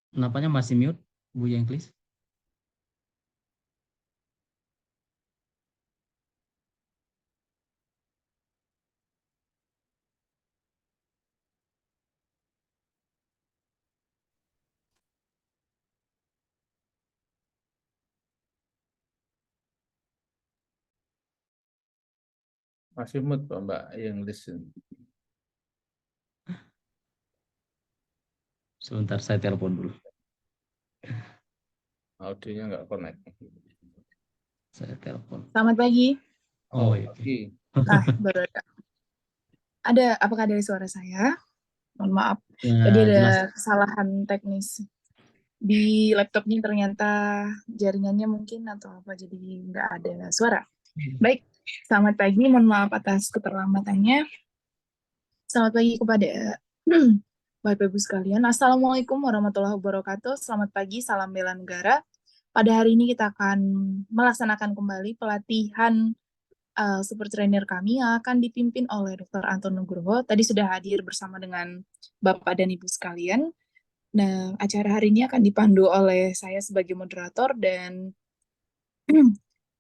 Kenapanya masih mute, Bu Yengklis? Masih mood Pak Mbak yang listen. Sebentar saya telepon dulu. Audionya nggak connect. Saya telepon. Selamat pagi. Oh, iya. Oke. Nah, baru ada. Apakah dari suara saya? Mohon maaf. Ya, Tadi ada jelas. kesalahan teknis di laptopnya, ternyata jaringannya mungkin atau apa, jadi nggak ada suara. Baik, selamat pagi. Mohon maaf atas keterlambatannya. Selamat pagi kepada Bapak Ibu sekalian. Assalamualaikum warahmatullahi wabarakatuh. Selamat pagi, salam bela negara. Pada hari ini kita akan melaksanakan kembali pelatihan super trainer kami yang akan dipimpin oleh Dr. Anton Nugroho. Tadi sudah hadir bersama dengan Bapak dan Ibu sekalian. Nah, acara hari ini akan dipandu oleh saya sebagai moderator, dan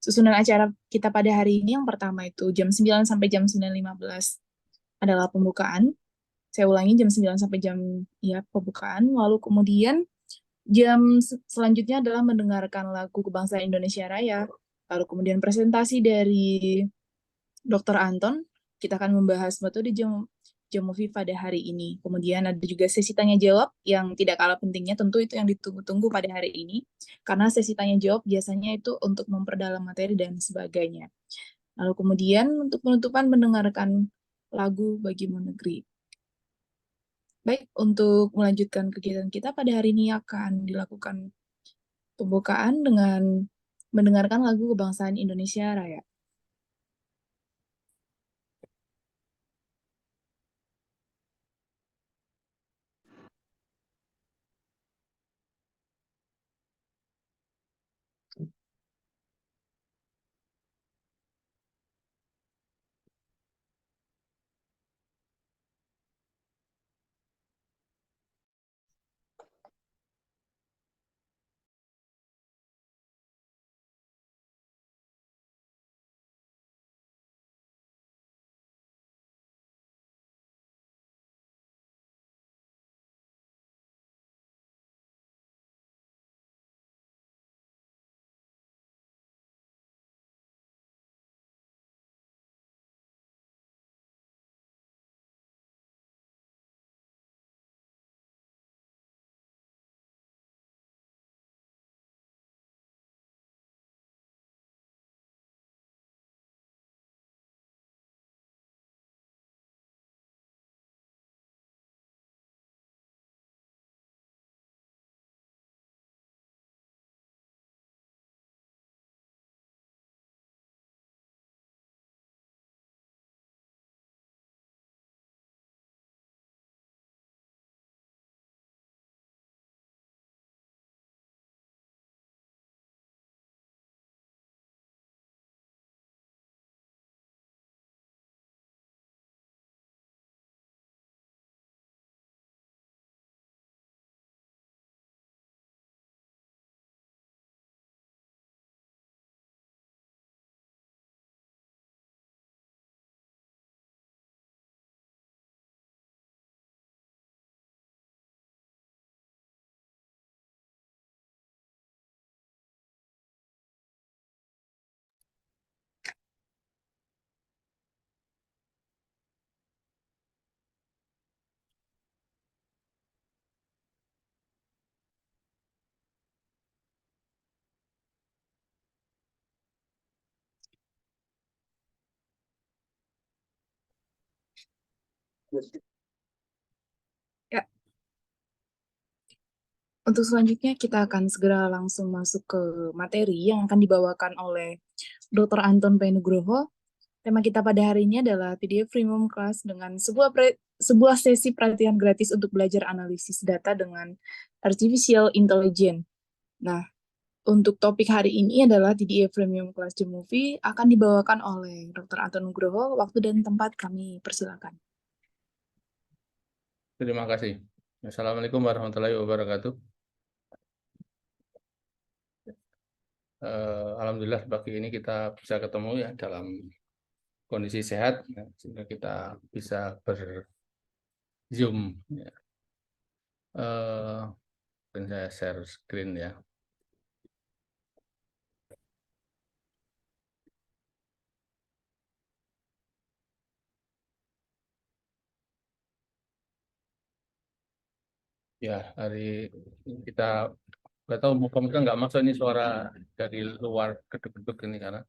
susunan acara kita pada hari ini yang pertama itu jam 9 sampai jam 9.15 adalah pembukaan. Saya ulangi, jam 9 sampai jam pembukaan. Lalu kemudian jam selanjutnya adalah mendengarkan lagu Kebangsaan Indonesia Raya. Lalu kemudian presentasi dari Dr. Anton, kita akan membahas metode Jamovi pada hari ini. Kemudian ada juga sesi tanya jawab yang tidak kalah pentingnya, tentu itu yang ditunggu-tunggu pada hari ini, karena sesi tanya jawab biasanya itu untuk memperdalam materi dan sebagainya. Lalu kemudian untuk penutupan mendengarkan lagu Bagimu Negeri. Baik, untuk melanjutkan kegiatan kita pada hari ini akan dilakukan pembukaan dengan mendengarkan lagu Kebangsaan Indonesia Raya. Ya, untuk selanjutnya kita akan segera langsung masuk ke materi yang akan dibawakan oleh Dr. Anton P. Nugroho. Tema kita pada hari ini adalah PDF Premium Class dengan sebuah sesi pelatihan gratis untuk belajar analisis data dengan Artificial Intelligence. Nah, untuk topik hari ini adalah TDA Premium Class Jamovi akan dibawakan oleh Dr. Anton Nugroho. Waktu dan tempat kami persilakan. Terima kasih. Assalamualaikum warahmatullahi wabarakatuh. Alhamdulillah pagi ini kita bisa ketemu ya dalam kondisi sehat, ya, sehingga kita bisa ber-zoom. Ya. Mungkin saya share screen ya. Ya, hari ini kita nggak tahu moga-moga nggak masuk ini suara dari luar gedung-gedung ini karena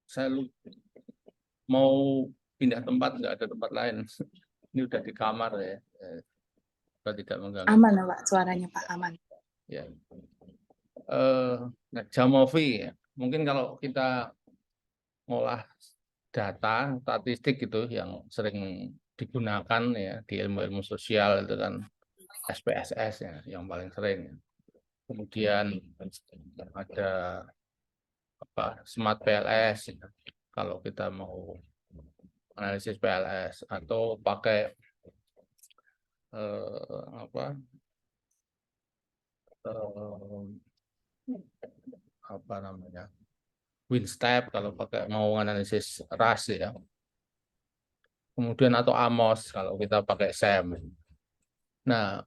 saya mau pindah tempat nggak ada tempat lain. Ini udah di kamar ya, supaya tidak mengganggu. Aman ya, Pak, suaranya Pak, aman. Ya. Nah, Jamovi ya. Mungkin kalau kita ngolah data statistik itu yang sering digunakan ya di ilmu-ilmu sosial itu kan SPSS ya yang paling sering. Kemudian ada apa Smart PLS ya, kalau kita mau analisis PLS atau pakai apa apa namanya WinStep kalau pakai mau analisis RAS ya. Kemudian atau AMOS kalau kita pakai SEM. Nah,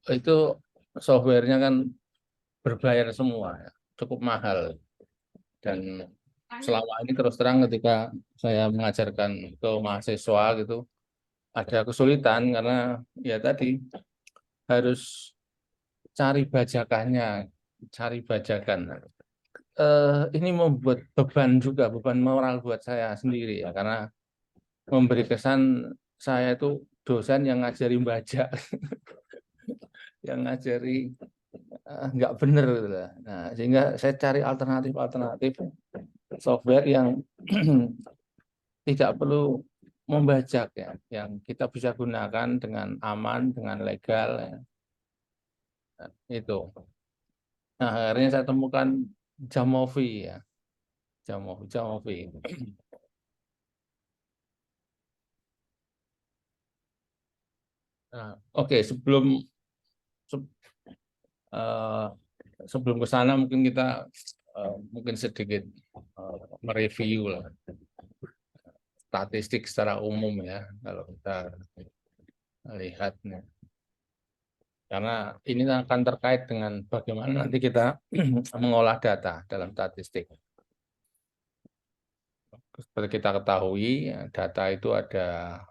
itu softwarenya kan berbayar semua ya, cukup mahal. Dan selama ini terus terang ketika saya mengajarkan ke mahasiswa gitu ada kesulitan karena ya tadi harus cari bajakannya, cari bajakan. Ini membuat beban juga, beban moral buat saya sendiri ya, karena memberi kesan saya itu dosen yang ngajari bajak, yang ngajari nggak bener gitu lah. Nah, sehingga saya cari alternatif software yang tidak perlu membajak ya, yang kita bisa gunakan dengan aman, dengan legal ya. Nah, itu. Nah, akhirnya saya temukan Jamovi ya. Jamovi. Nah, oke, eh, sebelum ke sana mungkin kita mungkin sedikit mereview lah statistik secara umum ya kalau kita lihat nih. Karena ini akan terkait dengan bagaimana nanti kita mengolah data dalam statistik. Seperti kita ketahui, data itu ada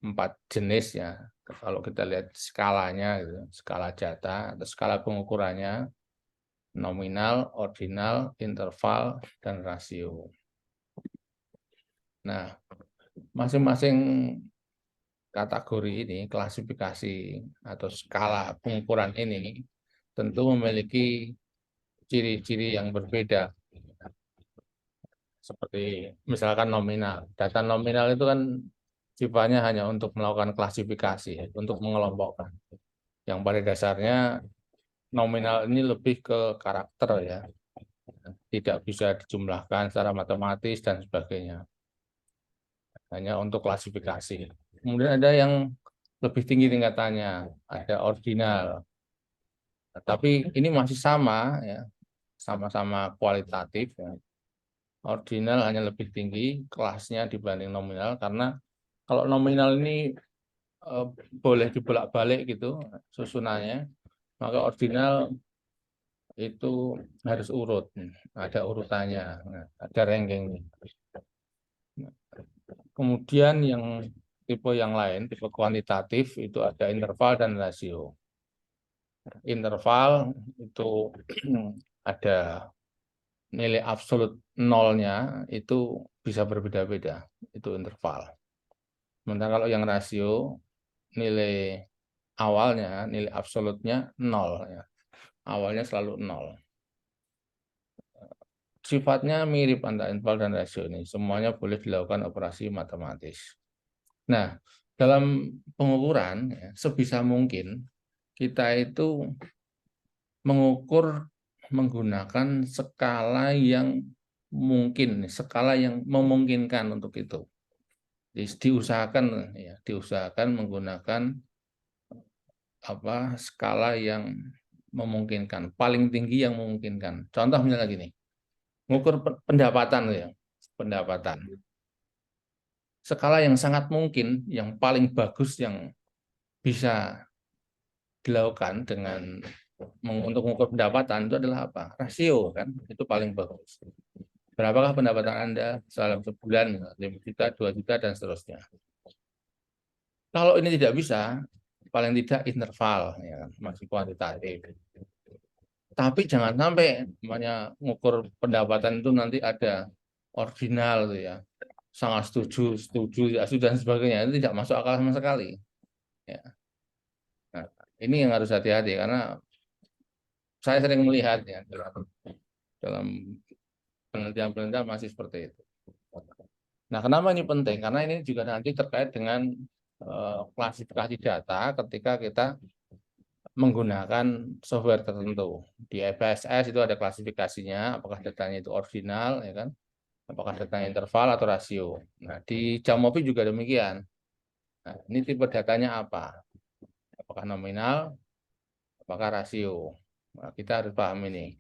4 jenis ya. Kalau kita lihat skalanya, gitu, skala data atau skala pengukurannya, nominal, ordinal, interval, dan rasio. Nah, masing-masing kategori ini, klasifikasi atau skala pengukuran ini tentu memiliki ciri-ciri yang berbeda. Seperti misalkan nominal. Data nominal itu kan sifatnya hanya untuk melakukan klasifikasi, untuk mengelompokkan. Yang pada dasarnya nominal ini lebih ke karakter ya. Tidak bisa dijumlahkan secara matematis dan sebagainya. Hanya untuk klasifikasi. Kemudian ada yang lebih tinggi tingkatannya, ada ordinal. Tapi ini masih sama ya, sama-sama kualitatif ya. Ordinal hanya lebih tinggi kelasnya dibanding nominal karena kalau nominal ini boleh dibolak-balik gitu susunannya, maka ordinal itu harus urut, ada urutannya, ada ranking. Kemudian yang tipe yang lain, tipe kuantitatif itu ada interval dan rasio. Interval itu ada nilai absolut nolnya itu bisa berbeda-beda, itu interval. Sementara kalau yang rasio nilai awalnya, nilai absolutnya 0 ya. Awalnya selalu 0. Sifatnya mirip antara interval dan rasio ini. Semuanya boleh dilakukan operasi matematis. Nah, dalam pengukuran ya, sebisa mungkin kita itu mengukur menggunakan skala yang mungkin, skala yang memungkinkan untuk itu. Diusahakan ya, diusahakan menggunakan skala yang memungkinkan, paling tinggi yang memungkinkan. Contoh misalnya gini, ngukur pendapatan ya, pendapatan. Skala yang sangat mungkin, yang paling bagus yang bisa dilakukan dengan untuk mengukur pendapatan itu adalah apa? Rasio kan, itu paling bagus. Berapakah pendapatan Anda dalam sebulan? 5 juta, 2 juta, dan seterusnya. Kalau ini tidak bisa, paling tidak interval, ya, masih kuantitatif. Tapi jangan sampai namanya mengukur pendapatan itu nanti ada ordinal, gitu ya, sangat setuju, setuju, ya, dan sebagainya. Itu tidak masuk akal sama sekali. Ya. Nah, ini yang harus hati-hati karena saya sering melihat ya dalam penelitian-penelitian masih seperti itu. Nah, kenapa ini penting? Karena ini juga nanti terkait dengan klasifikasi data ketika kita menggunakan software tertentu. Di SPSS itu ada klasifikasinya, apakah datanya itu ordinal, ya kan? Apakah datanya interval atau rasio. Nah, di Jamovi juga demikian. Nah, ini tipe datanya apa? Apakah nominal, apakah rasio? Nah, kita harus paham ini.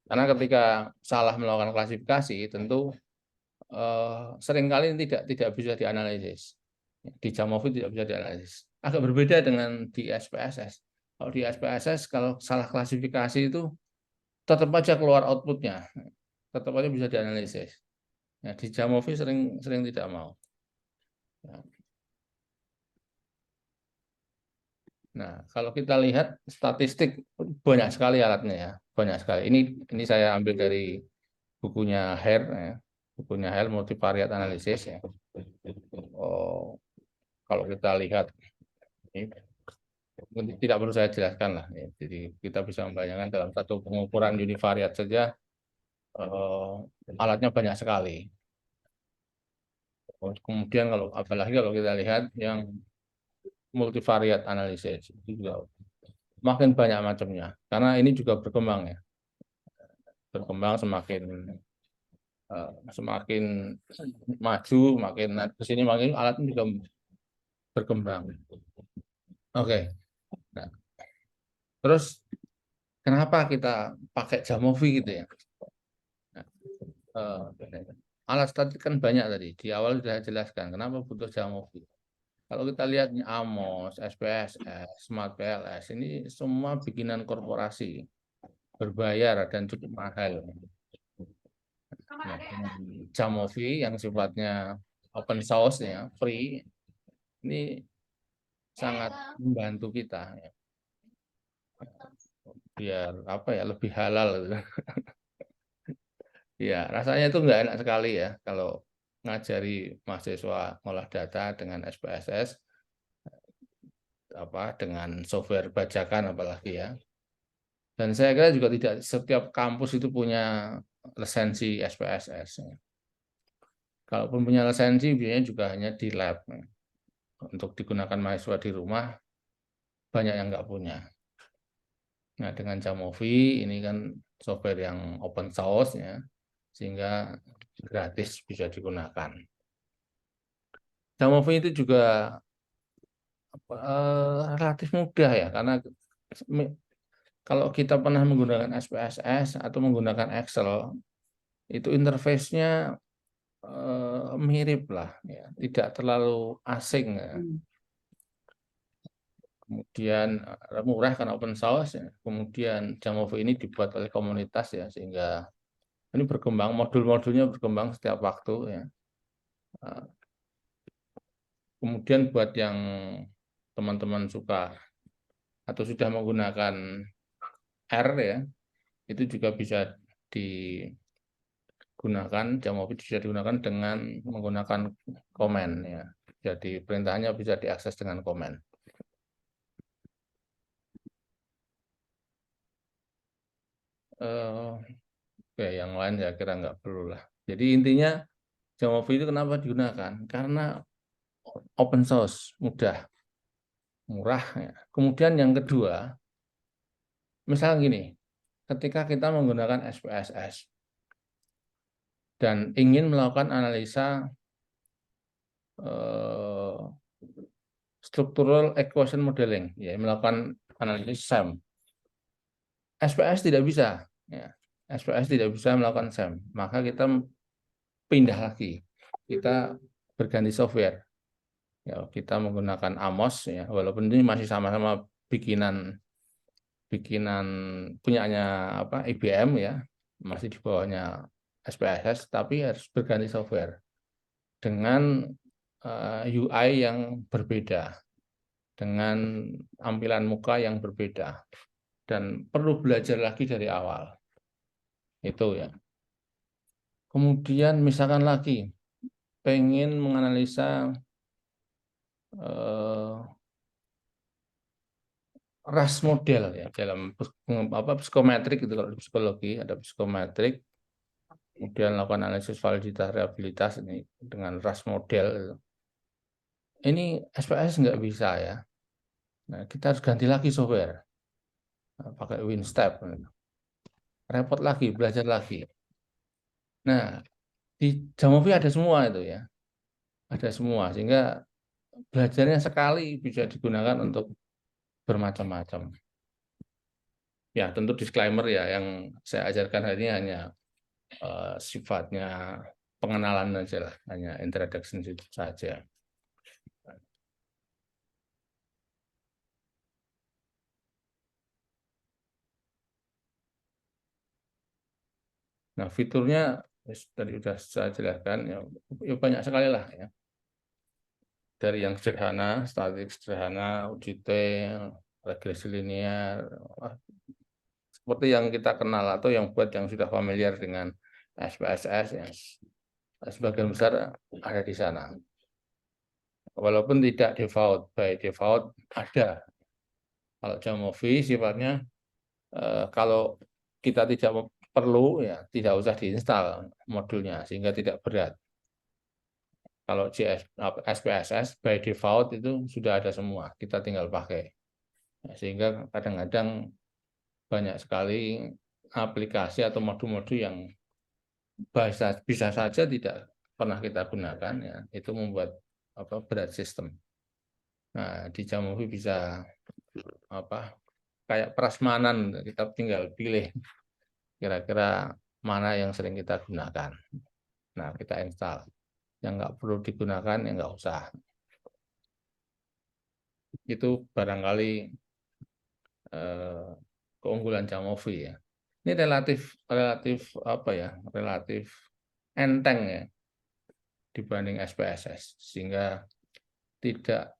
Karena ketika salah melakukan klasifikasi, tentu seringkali tidak bisa dianalisis. Di Jamovi tidak bisa dianalisis. Agak berbeda dengan di SPSS. Kalau di SPSS, kalau salah klasifikasi itu tetap aja keluar outputnya, tetap aja bisa dianalisis. Nah, di Jamovi sering tidak mau. Nah, kalau kita lihat statistik banyak sekali alatnya ya, banyak sekali. Ini saya ambil dari bukunya Hare, ya. Bukunya Hare Multivariate Analysis ya. Oh, kalau kita lihat ini tidak perlu saya jelaskan lah. Ya. Jadi kita bisa membayangkan dalam satu pengukuran univariate saja alatnya banyak sekali. Kemudian apalagi kalau kita lihat yang multivariate analysis itu juga makin banyak macamnya karena ini juga berkembang ya, berkembang semakin maju, makin kesini makin alatnya juga berkembang. Oke. Nah, terus kenapa kita pakai Jamovi gitu ya? Nah, alat statistik kan banyak tadi. Di awal sudah jelaskan kenapa butuh Jamovi. Kalau kita lihat Amos, SPSS, Smart PLS, ini semua bikinan korporasi, berbayar dan cukup mahal. Nah, Jamovi yang sifatnya open source ya, free, ini sangat membantu kita ya. Biar apa ya, lebih halal gitu. Ya, rasanya itu nggak enak sekali ya kalau ngajari mahasiswa ngolah data dengan SPSS, dengan software bajakan apalagi ya. Dan saya kira juga tidak setiap kampus itu punya lisensi SPSS. Kalaupun punya lisensi, biasanya juga hanya di lab. Untuk digunakan mahasiswa di rumah, banyak yang nggak punya. Nah, dengan Jamovi, ini kan software yang open source, ya, sehingga gratis bisa digunakan. Jamovi itu juga relatif mudah ya, karena kalau kita pernah menggunakan SPSS atau menggunakan Excel, itu interface-nya mirip lah, ya, tidak terlalu asing. Ya. Kemudian murah karena open source, ya. Kemudian Jamovi ini dibuat oleh komunitas ya, sehingga ini berkembang, modul-modulnya berkembang setiap waktu ya. Kemudian buat yang teman-teman suka atau sudah menggunakan R ya, itu juga bisa digunakan, Jamovi bisa digunakan dengan menggunakan komen ya. Jadi perintahnya bisa diakses dengan komen. Oke, yang lain saya kira nggak perlu lah. Jadi intinya Jamovi itu kenapa digunakan? Karena open source, mudah, murah. Ya. Kemudian yang kedua, misalnya gini, ketika kita menggunakan SPSS dan ingin melakukan analisa structural equation modeling, ya, melakukan analisis SEM. SPS tidak bisa, ya. SPS tidak bisa melakukan SEM, maka kita pindah lagi, kita berganti software. Ya, kita menggunakan Amos, ya, walaupun ini masih sama-sama bikinan punyanya IBM, ya, masih di bawahnya SPSS, tapi harus berganti software dengan UI yang berbeda, dengan tampilan muka yang berbeda, dan perlu belajar lagi dari awal. Itu ya. Kemudian misalkan lagi pengen menganalisa ras model, ya, dalam psikometrik itu, kalau di psikologi ada psikometrik, kemudian lakukan analisis validitas reliabilitas ini dengan ras model. Ini SPS nggak bisa, ya. Nah, kita harus ganti lagi software, pakai WinStep, repot lagi, belajar lagi. Nah, di Jamovi ada semua itu, ya, ada semua, sehingga belajarnya sekali bisa digunakan untuk bermacam-macam. Ya, tentu disclaimer, ya, yang saya ajarkan hari ini hanya sifatnya pengenalan saja lah, hanya introduction saja. Nah, fiturnya tadi sudah saya jelaskan, ya, banyak sekali lah, ya. Dari yang sederhana, statik sederhana, UGT, regresi linear, seperti yang kita kenal atau yang buat yang sudah familiar dengan SPSS, yang sebagian besar ada di sana. Walaupun tidak default, by default ada. Kalau Jamovi sifatnya kalau kita tidak perlu, ya, tidak usah diinstal modulnya, sehingga tidak berat. Kalau SPSS by default itu sudah ada semua, kita tinggal pakai. Sehingga kadang-kadang banyak sekali aplikasi atau modul-modul yang bisa saja tidak pernah kita gunakan, ya, itu membuat berat sistem. Nah, di Jamovi bisa kayak prasmanan, kita tinggal pilih kira-kira mana yang sering kita gunakan. Nah, kita install. Yang nggak perlu digunakan, ya nggak usah. Itu barangkali keunggulan Jamovi, ya. Ini relatif enteng, ya, dibanding SPSS, sehingga tidak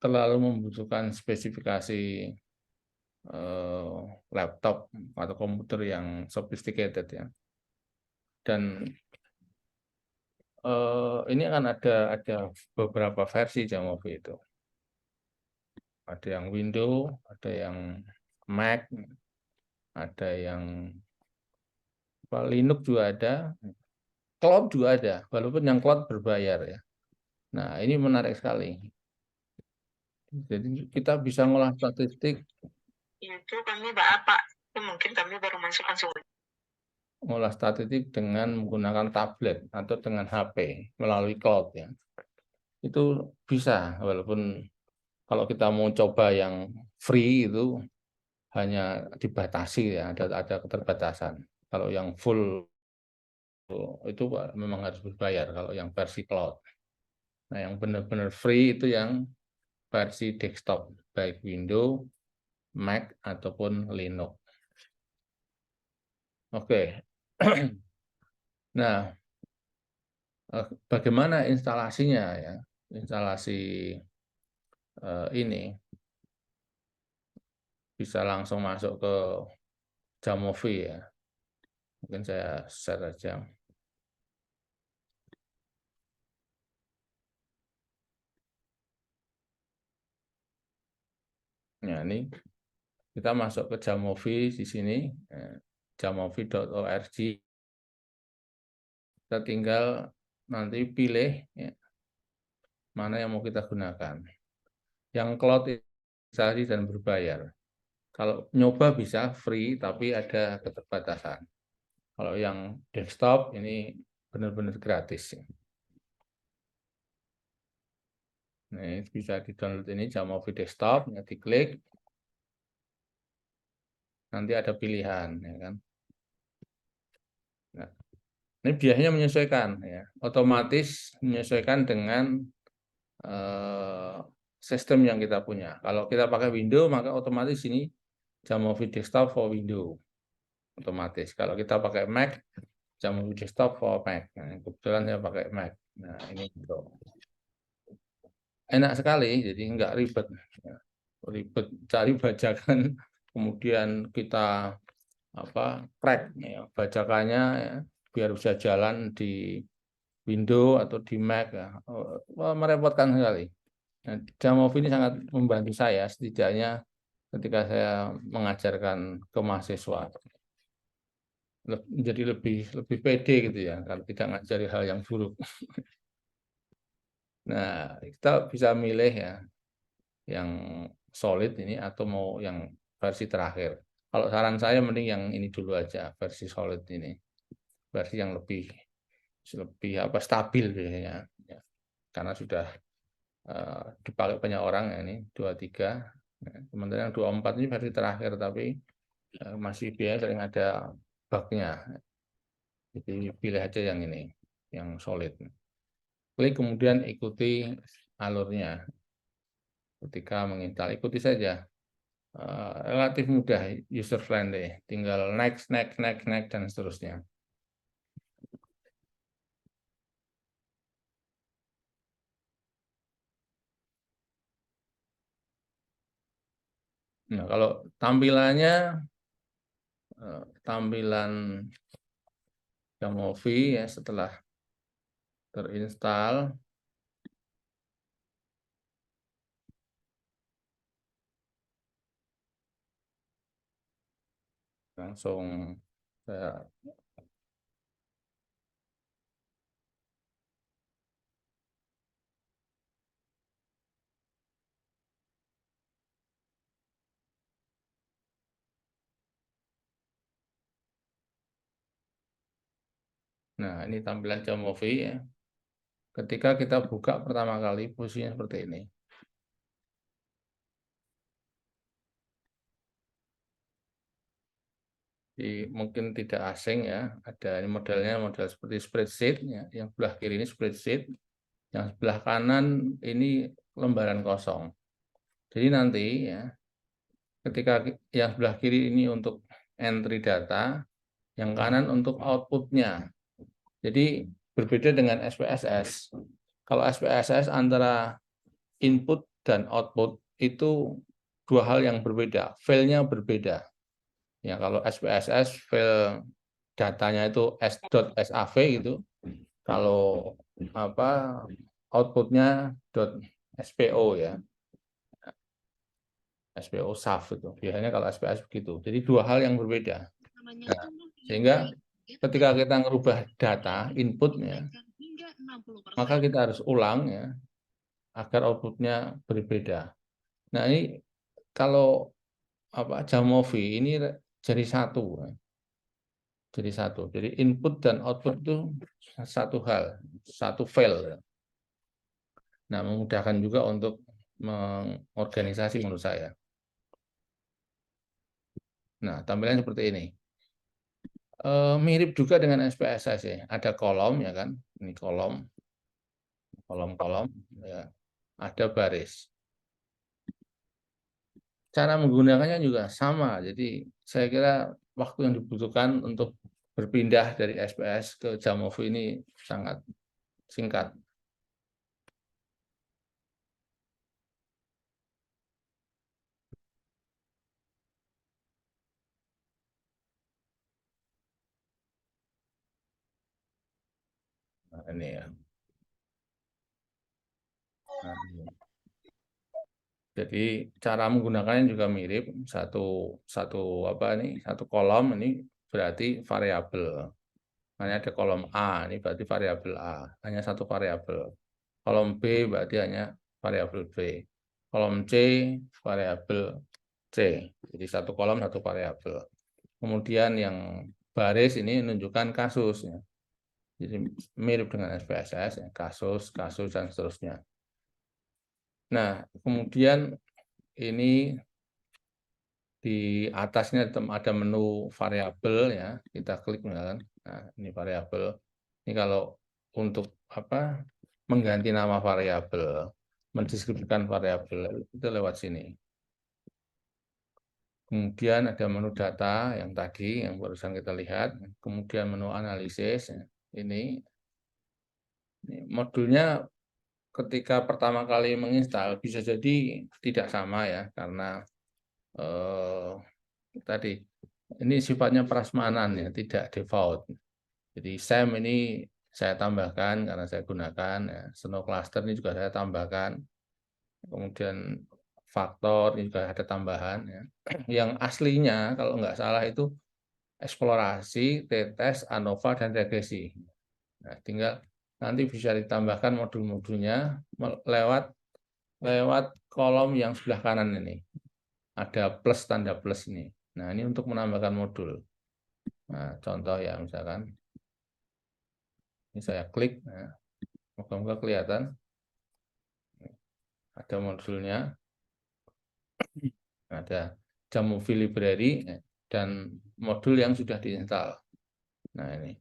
terlalu membutuhkan spesifikasi laptop atau komputer yang sophisticated, ya. Dan ini akan ada beberapa versi Jamovi itu. Ada yang Windows, ada yang Mac, ada yang Linux juga ada, cloud juga ada, walaupun yang cloud berbayar, ya. Nah, ini menarik sekali. Jadi kita bisa ngolah statistik. Itu kami Pak, itu mungkin kami baru masukkan Ngolah statistik dengan menggunakan tablet atau dengan HP melalui cloud, ya. Itu bisa, walaupun kalau kita mau coba yang free itu hanya dibatasi, ya, ada keterbatasan. Kalau yang full itu memang harus berbayar kalau yang versi cloud. Nah, yang benar-benar free itu yang versi desktop, baik Windows, Mac ataupun Linux. Oke. Nah, bagaimana instalasinya, ya? Instalasi ini bisa langsung masuk ke Jamovi, ya. Mungkin saya share aja. Nah, ini kita masuk ke Jamovi di sini, jamovi.org. Kita tinggal nanti pilih, ya, mana yang mau kita gunakan. Yang cloud instalasi dan berbayar. Kalau nyoba bisa free, tapi ada keterbatasan. Kalau yang desktop ini benar-benar gratis, ya. Nah, bisa di-download ini Jamovi desktop, ya, diklik. nanti ada pilihan, ya kan. Nah, ini biasanya menyesuaikan, ya, otomatis menyesuaikan dengan sistem yang kita punya. Kalau kita pakai Windows, maka otomatis ini Jamovi Desktop for Windows, otomatis. Kalau kita pakai Mac, Jamovi Desktop for Mac. Nah, kebetulan saya pakai Mac. Nah, ini gitu. Enak sekali, jadi nggak ribet. Ya. Ribet cari bajakan, kemudian kita crack, ya, bajakannya, ya, biar bisa jalan di Windows atau di Mac, ya. Merepotkan sekali. Nah, Jamovi ini sangat membantu saya setidaknya ketika saya mengajarkan ke mahasiswa, menjadi lebih pede gitu ya, kalau tidak ngajari hal yang buruk. Nah, kita bisa milih ya yang solid ini atau mau yang versi terakhir. Kalau saran saya mending yang ini dulu aja, versi solid ini, versi yang lebih stabil biasanya, ya. Karena sudah dipakai banyak orang ya, ini 23. Sementara yang 24 ini versi terakhir, tapi masih biasa sering ada bugnya. Jadi pilih aja yang ini, yang solid. Klik kemudian ikuti alurnya. Ketika menginstal, ikuti saja. Relatif mudah, user friendly. Tinggal next, dan seterusnya. Nah, kalau tampilannya, tampilan Jamovi ya setelah terinstall, langsung saya Nah, ini tampilan Jamovi ya. Ketika kita buka pertama kali, posisinya seperti ini. Jadi mungkin tidak asing ya, ada ini modelnya model seperti spreadsheet ya. Yang sebelah kiri ini spreadsheet, yang sebelah kanan ini lembaran kosong. Jadi nanti ya, ketika yang sebelah kiri ini untuk entry data, yang kanan untuk outputnya. Jadi berbeda dengan SPSS. Kalau SPSS antara input dan output itu dua hal yang berbeda, file-nya berbeda. Ya, kalau SPSS file datanya itu s.sav gitu. Kalau outputnya .spo ya. SPO SAF itu. Biasanya kalau SPSS begitu. Jadi dua hal yang berbeda. Nah, sehingga ketika kita merubah data inputnya, maka kita harus ulang ya agar outputnya berbeda. Nah, ini kalau Jamovi ini jadi satu. Jadi satu. Jadi input dan output itu satu hal, satu file. Nah, memudahkan juga untuk mengorganisasi menurut saya. Nah, tampilannya seperti ini. Mirip juga dengan SPSS ya. Ada kolom ya kan. Ini kolom. Kolom-kolom ya. Ada baris. Cara menggunakannya juga sama. Jadi saya kira waktu yang dibutuhkan untuk berpindah dari SPS ke Jamovi ini sangat singkat. Nah, ini ya. Nah, ini. Jadi cara menggunakannya juga mirip. Satu kolom ini berarti variabel. Hanya ada kolom A, ini berarti variabel A. Hanya satu variabel. Kolom B berarti hanya variabel B. Kolom C variabel C. Jadi satu kolom satu variabel. Kemudian yang baris ini menunjukkan kasus ya. Jadi mirip dengan SPSS ya, kasus dan seterusnya. Nah, kemudian ini di atasnya ada menu variabel ya, kita klik misalkan. Nah, ini variabel. Ini kalau untuk apa? Mengganti nama variabel, mendeskripsikan variabel itu lewat sini. Kemudian ada menu data yang tadi yang barusan kita lihat, kemudian menu analisis. Ini modulnya ketika pertama kali menginstal bisa jadi tidak sama ya, karena tadi ini sifatnya prasmanan ya, tidak default. Jadi SAM ini saya tambahkan karena saya gunakan ya. Snow cluster ini juga saya tambahkan. Kemudian faktor ini juga ada tambahan ya. Yang aslinya kalau nggak salah itu eksplorasi, t-test, ANOVA, dan regresi. Nah, tinggal nanti bisa ditambahkan modul-modulnya lewat kolom yang sebelah kanan ini. Ada plus, tanda plus ini. Nah, ini untuk menambahkan modul. Nah, contoh ya, misalkan ini saya klik, nah, moga-moga kelihatan. Ada modulnya, ada Jamovie Library, dan modul yang sudah diinstal. Nah, ini.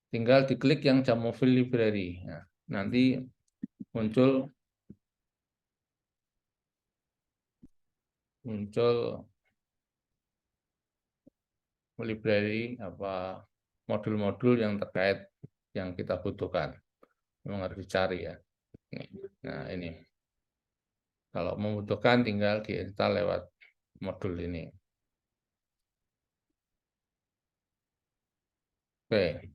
Tinggal diklik yang Jamovie Library. Nah, nanti muncul library apa modul-modul yang terkait yang kita butuhkan. Memang harus dicari ya. Nah, ini. Kalau membutuhkan tinggal diinstal lewat modul ini. Oke.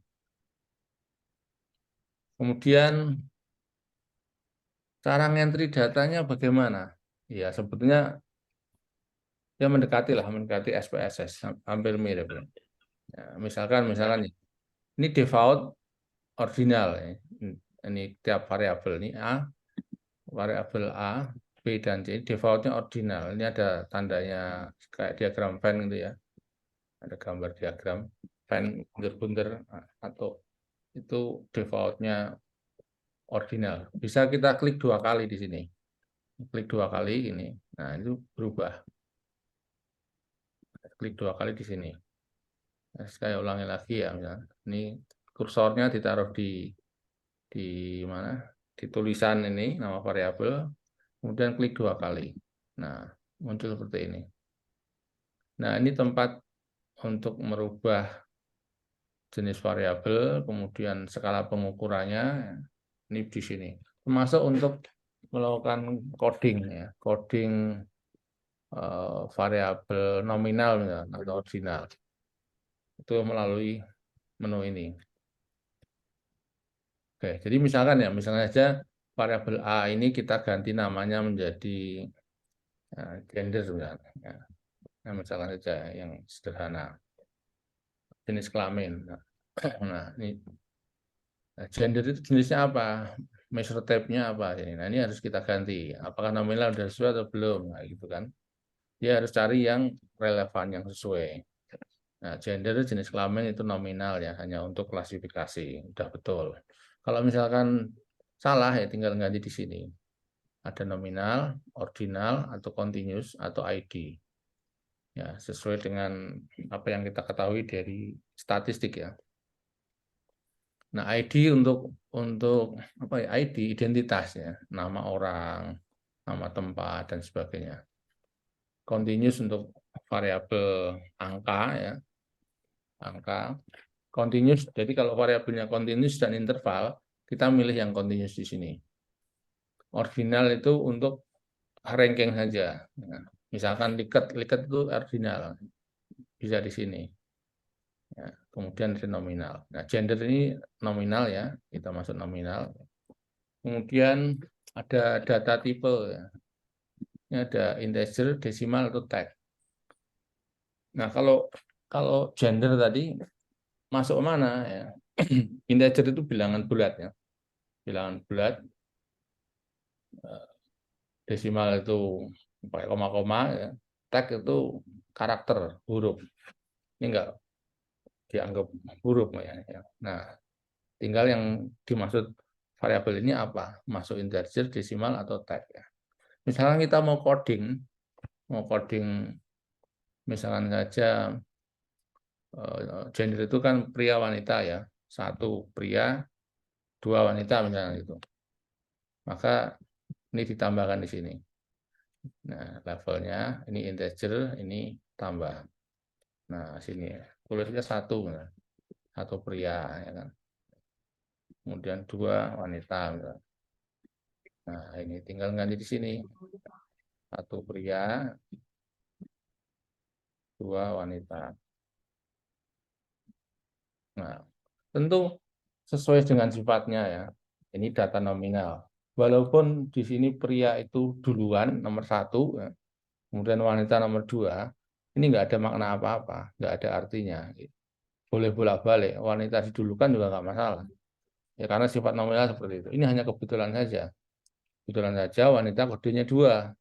Kemudian cara ngentri datanya bagaimana? Ya, sebetulnya ya mendekati SPSS, hampir mirip. Ya, misalkan ini default ordinal ya. Ini tiap variabel ini variabel A, B dan C defaultnya ordinal. Ini ada tandanya kayak diagram Venn gitu ya. Ada gambar diagram Venn bunder-bunder atau itu defaultnya ordinal. Bisa kita klik 2 kali di sini. Klik 2 kali ini. Nah, itu berubah. Klik 2 kali di sini. Nah, saya ulangi lagi ya, misalnya. Ini kursornya ditaruh di mana? Di tulisan ini nama variabel. Kemudian klik 2 kali. Nah, muncul seperti ini. Nah, ini tempat untuk merubah jenis variabel, kemudian skala pengukurannya. Ini di sini. Termasuk untuk melakukan coding ya, coding variabel nominal atau ordinal. Itu melalui menu ini. Oke, jadi misalnya saja variabel A ini kita ganti namanya menjadi gender misalnya. Nah, misalkan saja yang sederhana, jenis kelamin. Nah, ini gender itu jenisnya apa? Measure type-nya apa? Nah, ini harus kita ganti. Apakah nominal sudah sesuai atau belum? Nah, gitu kan. Dia harus cari yang relevan, yang sesuai. Nah, gender jenis kelamin itu nominal ya, hanya untuk klasifikasi. Udah betul. Kalau misalkan salah ya tinggal ganti di sini. Ada nominal, ordinal, atau continuous, atau ID. Ya, sesuai dengan apa yang kita ketahui dari statistik ya. Nah, ID untuk apa ya? ID identitas ya, nama orang, nama tempat dan sebagainya. Continuous untuk variabel angka ya. Angka continuous. Jadi kalau variabelnya continuous dan interval, kita milih yang continuous di sini. Ordinal itu untuk ranking saja. Nah, misalkan liket itu ordinal, bisa di sini. Ya, kemudian ada nominal. Nah, gender ini nominal ya, kita masuk nominal. Kemudian ada data tipe ya. Ini ada integer, desimal atau tag. Nah, kalau gender tadi masuk mana ya? Integer itu bilangan bulat ya. Bilangan bulat. Desimal itu pakai koma-koma ya. Tag itu karakter huruf. Ini enggak dianggap huruf ya. Nah, tinggal yang dimaksud variabel ini apa? Masuk integer, desimal atau tag ya. Misalnya kita mau coding misalkan saja gender itu kan pria wanita ya, 1 pria 2 wanita misalnya itu, maka ini ditambahkan di sini. Nah, levelnya ini integer, ini tambah. Nah, sini tulisnya 1, nah, 1 pria ya kan. Kemudian 2 wanita misalnya. Nah, ini tinggal ganti di sini. 1 pria, 2 wanita. Nah, tentu sesuai dengan sifatnya ya. Ini data nominal. Walaupun di sini pria itu duluan nomor 1, ya, kemudian wanita nomor 2, ini nggak ada makna apa-apa, nggak ada artinya. Boleh bolak-balik, wanita didulukan juga nggak masalah. Ya karena sifat nominal seperti itu. Ini hanya kebetulan saja. Kebetulan saja wanita kodenya 2.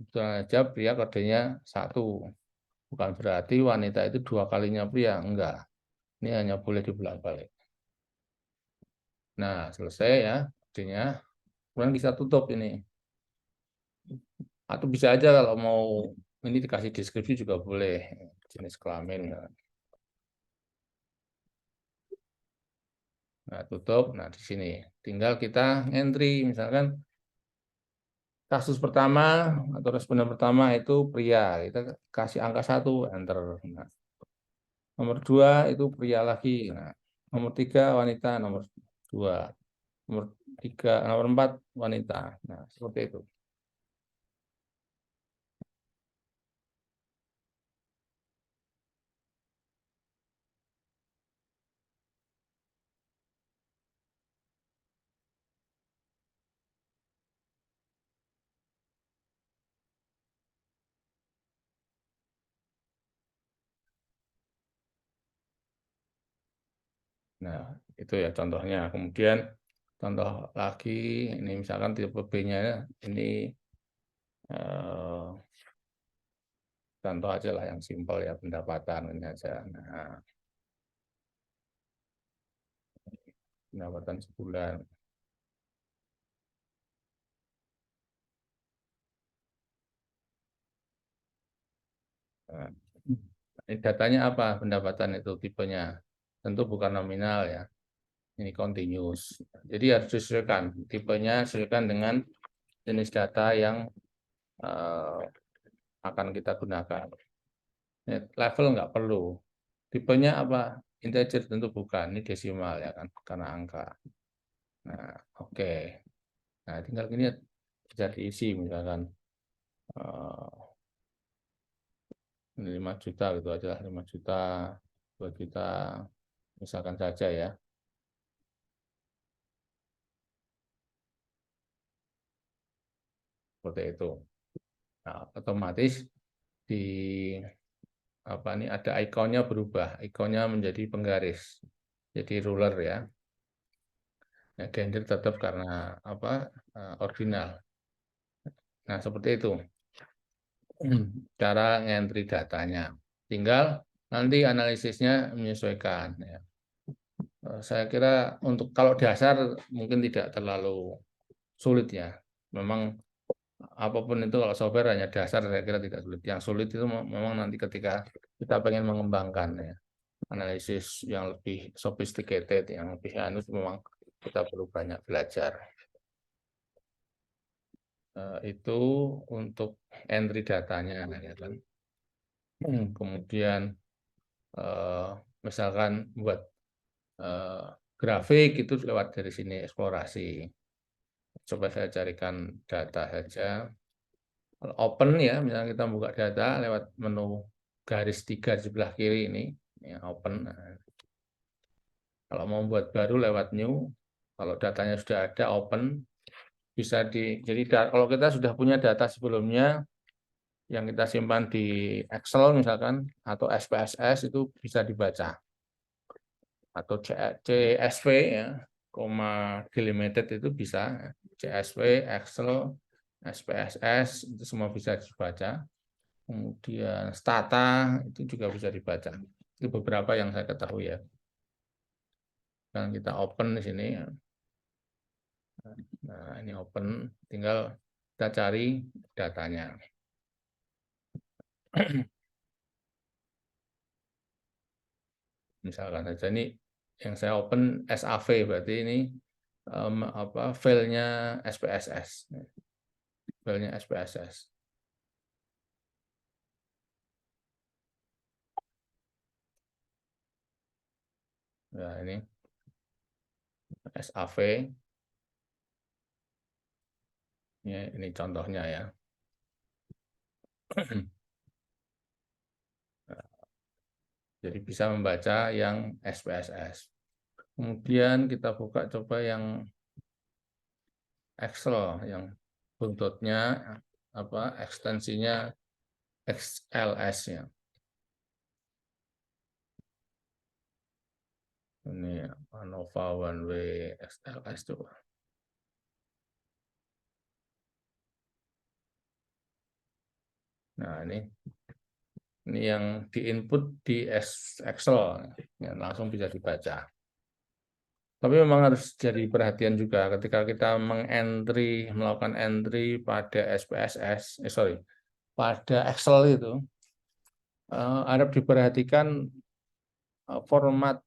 Kebetulan saja pria kodenya 1. Bukan berarti wanita itu 2 kalinya pria, enggak. Ini hanya boleh dibolak-balik. Nah, selesai ya, artinya kemudian bisa tutup ini. Atau bisa aja kalau mau ini dikasih deskripsi juga boleh, jenis kelamin. Nah, tutup. Nah, di sini tinggal kita entry, misalkan kasus pertama atau responden pertama itu pria, kita kasih angka 1, enter. Nah, nomor 2 itu pria lagi. Nah, nomor 3 wanita, nomor 2. Nomor 4 wanita. Nah, seperti itu. Nah, itu ya contohnya. Kemudian contoh lagi, ini misalkan tipe B-nya ini contoh aja lah yang simpel ya, pendapatan ini aja. Nah, pendapatan sebulan. Nah, ini datanya apa? Pendapatan itu tipenya. Tentu bukan nominal ya. Ini continuous. Jadi harus disesuaikan. Tipenya sesuaikan dengan jenis data yang akan kita gunakan. Level nggak perlu. Tipenya apa? Integer tentu bukan. Ini desimal ya kan, karena angka. Nah, oke. Nah, tinggal gini bisa diisi misalkan 5 juta gitu aja, 5 juta, 2 juta, misalkan saja ya. Seperti itu. Nah, otomatis di apa nih ada ikonnya berubah, ikonnya menjadi penggaris, jadi ruler ya. Nah, gender tetap karena apa ordinal. Nah, seperti itu cara ngentri datanya. Tinggal nanti analisisnya menyesuaikan. Ya. Saya kira untuk kalau dasar mungkin tidak terlalu sulit ya. Memang apapun itu kalau software hanya dasar saya kira tidak sulit. Yang sulit itu memang nanti ketika kita pengen mengembangkan ya. Analisis yang lebih sophisticated, yang lebih anu memang kita perlu banyak belajar. Itu untuk entry datanya ya kan. Kemudian misalkan buat grafik itu lewat dari sini eksplorasi. Coba saya carikan data saja. Open ya, misalnya kita buka data lewat menu garis 3 di sebelah kiri ini, ya, open. Kalau mau buat baru lewat new, kalau datanya sudah ada open, bisa jadi kalau kita sudah punya data sebelumnya yang kita simpan di Excel misalkan atau SPSS itu bisa dibaca atau CSV ya, delimited itu bisa CSV, Excel, SPSS itu semua bisa dibaca. Kemudian Stata itu juga bisa dibaca. Itu beberapa yang saya ketahui ya. Dan kita open di sini. Nah, ini open, tinggal kita cari datanya. misalkan saja ini yang saya open SAV, berarti ini filenya SPSS. Filenya SPSS. Nah, ini SAV. Ini contohnya ya. Jadi bisa membaca yang SPSS. Kemudian kita buka coba yang Excel, yang buntutnya ekstensinya XLS ya. Ini ANOVA One Way XLS coba. Nah, ini yang diinput di Excel, ya, langsung bisa dibaca. Tapi memang harus jadi perhatian juga ketika kita melakukan entry pada SPSS, pada Excel itu, harap diperhatikan format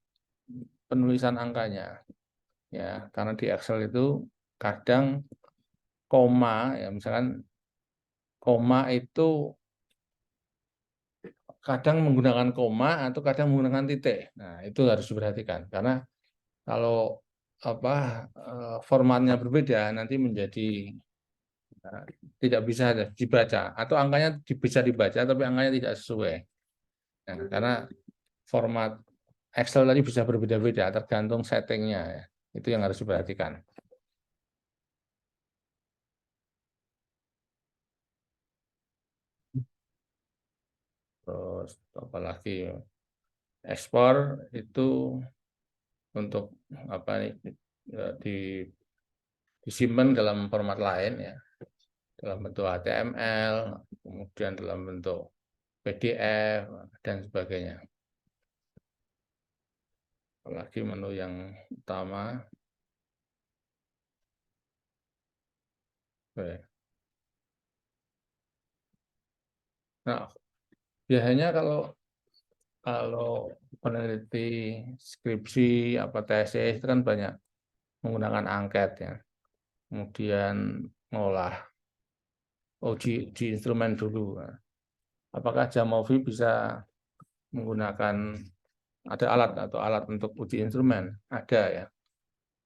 penulisan angkanya, ya, karena di Excel itu kadang koma, ya, misalkan koma itu kadang menggunakan koma atau kadang menggunakan titik. Nah, itu harus diperhatikan karena kalau formatnya berbeda nanti menjadi tidak bisa dibaca atau angkanya bisa dibaca tapi angkanya tidak sesuai. Nah, karena format Excel tadi bisa berbeda-beda tergantung settingnya ya. Itu yang harus diperhatikan. Terus apalagi ekspor itu untuk disimpan dalam format lain ya, dalam bentuk HTML, kemudian dalam bentuk PDF dan sebagainya. Apalagi menu yang utama. Nah, biasanya kalau peneliti skripsi tesis itu kan banyak menggunakan angket ya. Kemudian ngolah uji instrumen dulu. Apakah Jamovi bisa menggunakan ada alat untuk uji instrumen? Ada ya.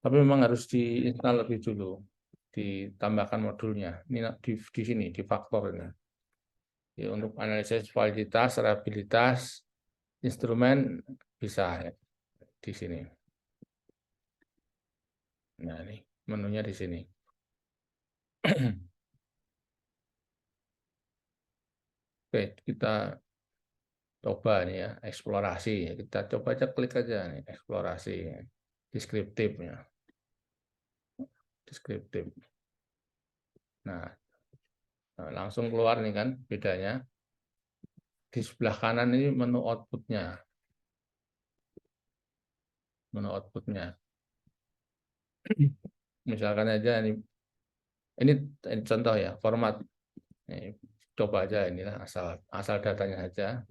Tapi memang harus diinstal lebih dulu, ditambahkan modulnya. Ini di sini di faktor ini. Ya, untuk analisis validitas, reliabilitas instrumen bisa ya, di sini. Nah, ini menunya di sini. Oke, kita coba nih ya, eksplorasi. Kita coba aja klik aja nih, eksplorasi. Deskriptifnya. Deskriptif. Nah, langsung keluar nih kan bedanya. Di sebelah kanan ini menu outputnya. Menu outputnya. Misalkan aja ini contoh ya, format. Ini, coba aja inilah asal datanya saja.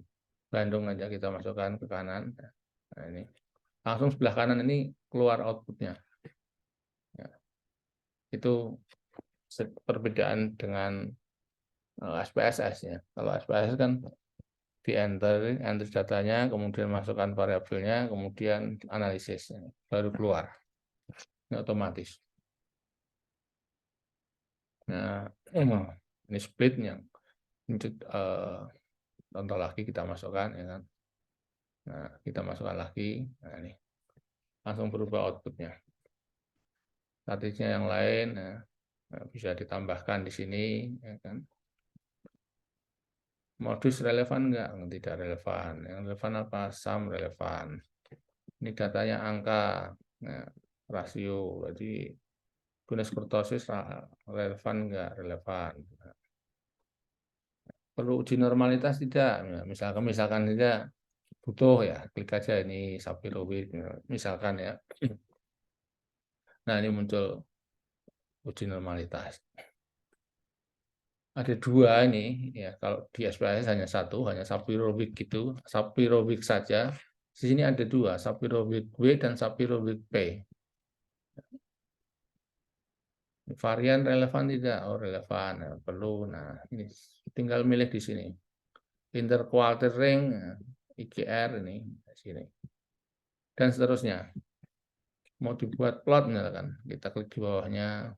Bandung aja kita masukkan ke kanan. Nah, ini langsung sebelah kanan ini keluar outputnya. Ya. Itu perbedaan dengan SPSS ya. Kalau SPSS kan di enter datanya, kemudian masukkan variabelnya, kemudian analisis, baru keluar. Ini otomatis. Nah, ini splitnya. Contoh lagi kita masukkan, ya kan. Nah, kita masukkan lagi. Nah, ini langsung berubah outputnya. Statistiknya yang lain bisa ditambahkan di sini, ya kan. Modus relevan enggak? Tidak relevan. Yang relevan apa? Sum relevan. Ini datanya angka, nah, rasio. Jadi Guinness kurtosis relevan enggak? Relevan. Perlu uji normalitas tidak? Misalkan tidak butuh ya, klik aja ini Sapirowicz misalkan ya. Nah, ini muncul uji normalitas. Ada dua ini ya, kalau di SPSS hanya satu, hanya Sapirowicz gitu, Sapirowicz saja. Di sini ada dua, Shapiro Wilk W dan Shapiro Wilk P. Varian relevan tidak? Oh, relevan, ya, perlu. Nah, ini tinggal milih di sini. Interquartile IGR ini di sini. Dan seterusnya. Mau dibuat plot misalkan, kita klik di bawahnya.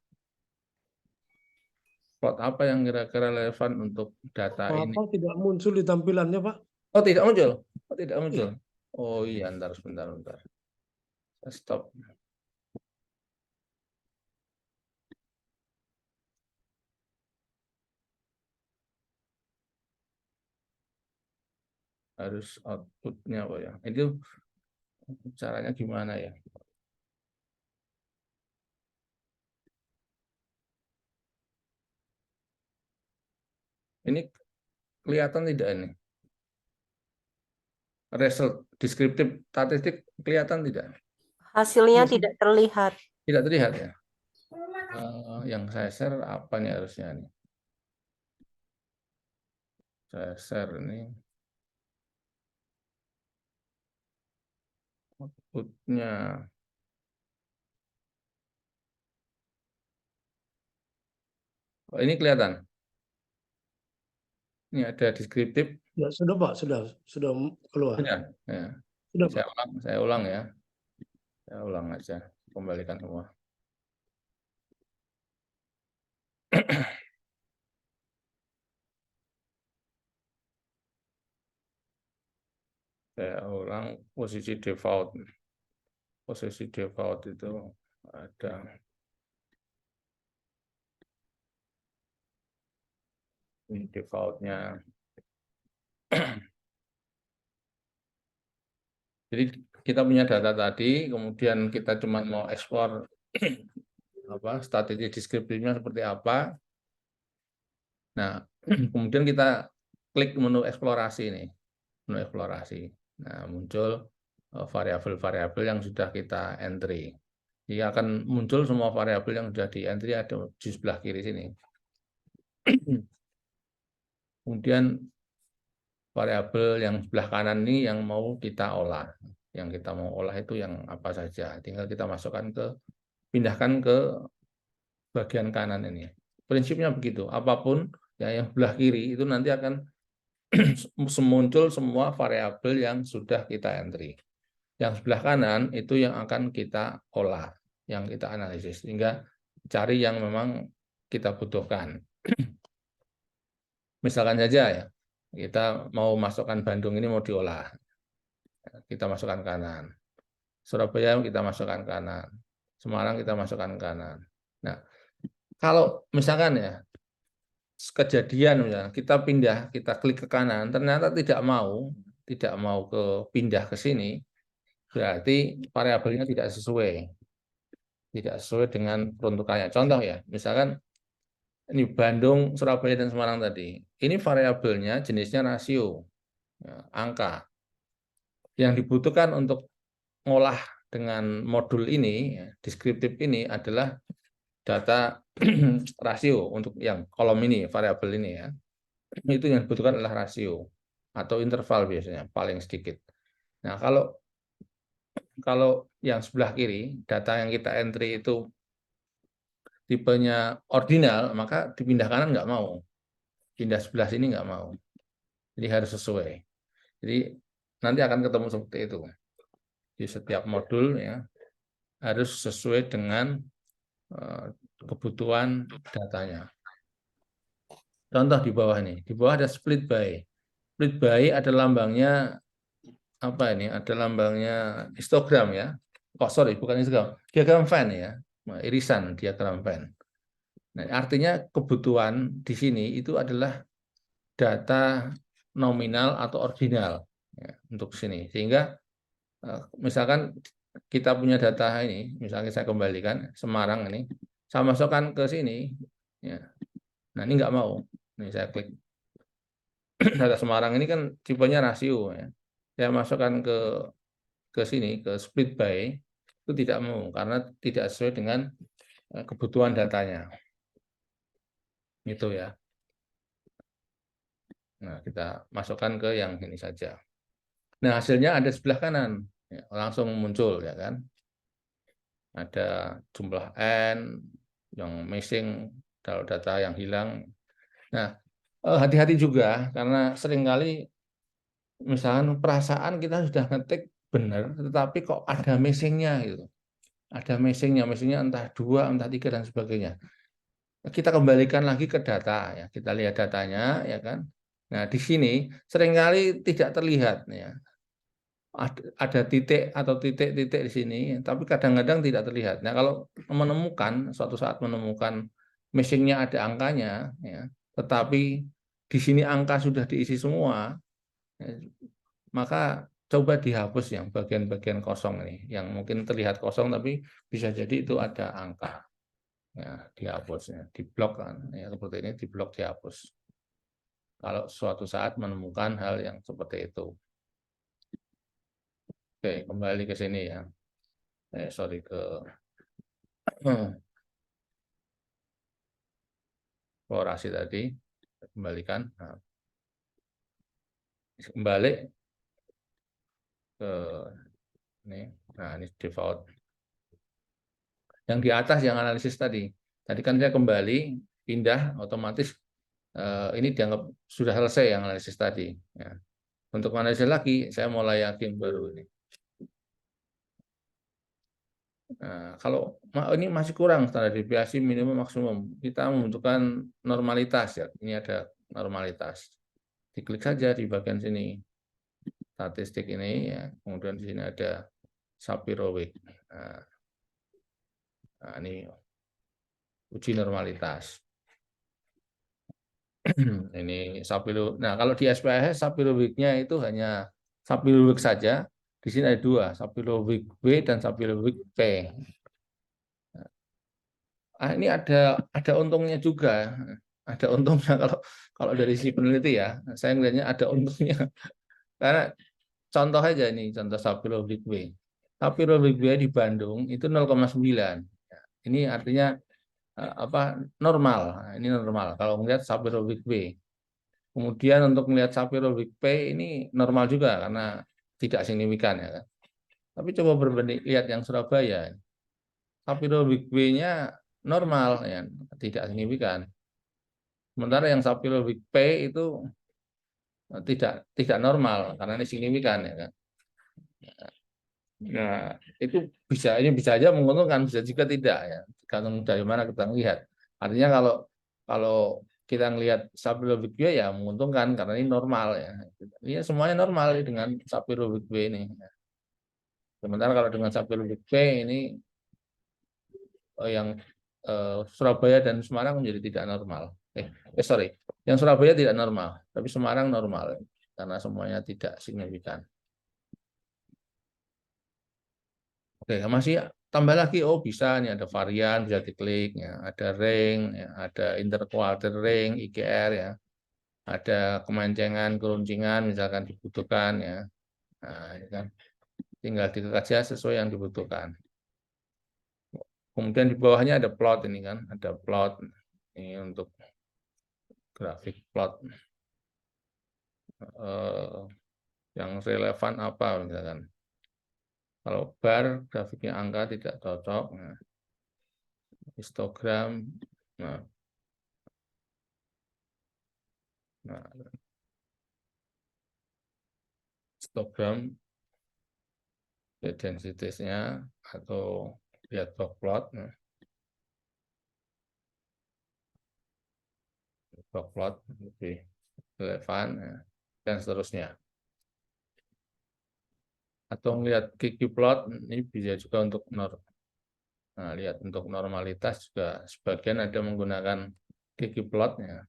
Plot apa yang kira-kira relevan untuk data ini? Apa tidak muncul di tampilannya, Pak? Oh, tidak muncul. Oh, tidak muncul. Oh iya, ntar sebentar. Saya stop. Harus outputnya apa ya? Itu caranya gimana ya? Ini kelihatan tidak ini? Result deskriptif statistik kelihatan tidak? Hasilnya tidak terlihat. Tidak terlihat ya? Yang saya share apa nih harusnya nih? Saya share ini outputnya. Oh, ini kelihatan. Ini ada deskriptif. Ya, sudah, Pak, sudah keluar. Sudah. Ya. Sudah, Pak. Saya ulang ya. Saya ulang aja. Kembalikan semua. Saya ulang posisi default. Posisi default itu ada. Ini defaultnya. Jadi kita punya data tadi, kemudian kita cuma mau ekspor statistik deskriptifnya seperti apa. Nah, kemudian kita klik menu eksplorasi ini, menu eksplorasi. Nah, muncul variabel-variabel yang sudah kita entry. Jadi akan muncul semua variabel yang sudah di entry ada di sebelah kiri sini. Kemudian variabel yang sebelah kanan ini yang mau kita olah. Yang kita mau olah itu yang apa saja. Tinggal kita pindahkan ke bagian kanan ini. Prinsipnya begitu. Apapun yang sebelah kiri itu nanti akan muncul semua variabel yang sudah kita entry. Yang sebelah kanan itu yang akan kita olah, yang kita analisis. Sehingga cari yang memang kita butuhkan. Misalkan saja ya, kita mau masukkan Bandung ini mau diolah. Kita masukkan kanan. Surabaya kita masukkan kanan. Semarang kita masukkan kanan. Nah, kalau misalkan ya, kejadian misalnya, kita klik ke kanan, ternyata tidak mau pindah ke sini, berarti variabelnya tidak sesuai dengan peruntukannya. Contoh ya, misalkan ini Bandung, Surabaya, dan Semarang tadi. Ini variabelnya jenisnya rasio, ya, angka. Yang dibutuhkan untuk ngolah dengan modul ini, ya, deskriptif ini adalah data rasio untuk yang kolom ini, variabel ini ya. Itu yang dibutuhkan adalah rasio atau interval biasanya, paling sedikit. Nah, kalau yang sebelah kiri, data yang kita entry itu tipenya ordinal, maka dipindah kanan nggak mau. Pindah sebelah sini nggak mau. Jadi harus sesuai. Jadi nanti akan ketemu seperti itu. Di setiap modul ya harus sesuai dengan kebutuhan datanya. Contoh di bawah ini. Di bawah ada split by. Split by ada lambangnya apa ini? Ada lambangnya histogram ya. Oh sorry, bukan histogram. Diagram Venn ya. Irisan diagram Venn. Nah, artinya kebutuhan di sini itu adalah data nominal atau ordinal ya, untuk sini. Sehingga misalkan kita punya data ini, misalnya saya kembalikan Semarang ini, saya masukkan ke sini, ya. Nah ini nggak mau. Ini saya klik data Semarang ini kan tipenya rasio, ya. Saya masukkan ke sini ke split by itu tidak mau karena tidak sesuai dengan kebutuhan datanya. Itu ya. Nah, kita masukkan ke yang ini saja. Nah, hasilnya ada sebelah kanan, ya, langsung muncul, ya kan? Ada jumlah N yang missing, kalau data yang hilang. Nah, hati-hati juga, karena seringkali misalkan perasaan kita sudah ngetik benar, tetapi kok ada missingnya gitu. Ada missingnya entah 2, entah 3, dan sebagainya. Kita kembalikan lagi ke data, ya. Kita lihat datanya, ya kan? Nah, di sini seringkali tidak terlihat, ya. Ada titik atau titik-titik di sini, tapi kadang-kadang tidak terlihat. Nah, kalau menemukan, suatu saat menemukan missingnya ada angkanya, ya, tetapi di sini angka sudah diisi semua, ya, maka coba dihapus yang bagian-bagian kosong ini, yang mungkin terlihat kosong tapi bisa jadi itu ada angka. Ya, dihapusnya, diblok kan, ya, seperti ini, diblok, dihapus. Kalau suatu saat menemukan hal yang seperti itu. Oke, kembali ke sini ya. Sorry, ke eksplorasi tadi, kembalikan. Nah, kembali ke ini. Nah, ini default. Yang di atas yang analisis tadi. Tadi kan saya kembali, pindah, otomatis ini dianggap sudah selesai yang analisis tadi. Ya. Untuk analisis lagi, saya mulai yakin baru ini. Nah, kalau ini masih kurang standar deviasi minimum maksimum, kita membutuhkan normalitas, ya. Ini ada normalitas. Diklik saja di bagian sini statistik ini, ya. Kemudian di sini ada Shapiro-Wilk. Nah, ini uji normalitas. Ini Shapiro. Nah, kalau di SPSS Shapiro-Wilk-nya itu hanya Shapiro-Wilk saja. Di sini ada 2, Shapiro-Wilk B dan Shapiro-Wilk P. Ini ada untungnya juga. Ada untungnya kalau dari si peneliti, ya. Saya melihatnya ada untungnya. Karena contoh aja nih, contoh Shapiro-Wilk B. Shapiro-Wilk B di Bandung itu 0,9. Ini artinya normal. Ini normal kalau melihat Shapiro-Wilk B. Kemudian untuk melihat Shapiro-Wilk P ini normal juga karena tidak signifikan, ya kan. Tapi coba berbanding lihat yang Surabaya. Shapiro-Wilk B-nya normal, ya, tidak signifikan. Sementara yang Shapiro-Wilk P itu tidak normal karena ini signifikan, ya kan. Nah, itu ini bisa aja menguntungkan, bisa juga tidak, ya. Tergantung dari mana kita lihat. Artinya kalau kita ngelihat Shapiro-Wilk B ya menguntungkan karena ini normal, ya. Iya, semuanya normal dengan Shapiro-Wilk B ini. Sementara kalau dengan Shapiro-Wilk B ini yang Surabaya dan Semarang menjadi tidak normal. Sorry, yang Surabaya tidak normal, tapi Semarang normal karena semuanya tidak signifikan. Oke, masih tambah lagi, oh bisa nih ada varian, bisa diklik, ya, ada ring, ya, ada interquartile ring, IGR, ya, ada kemancengan, keruncingan, misalkan dibutuhkan, ya. Nah, ini kan tinggal diklik saja sesuai yang dibutuhkan. Kemudian di bawahnya ada plot ini kan, ada plot ini untuk grafik plot yang relevan apa misalkan. Kalau bar grafiknya angka tidak cocok, nah, histogram, nah histogram densitiesnya atau lihat box plot, nah, box plot lebih relevan, nah, dan seterusnya. Atau melihat ggplot ini bisa juga untuk nah, lihat untuk normalitas juga sebagian ada menggunakan ggplotnya.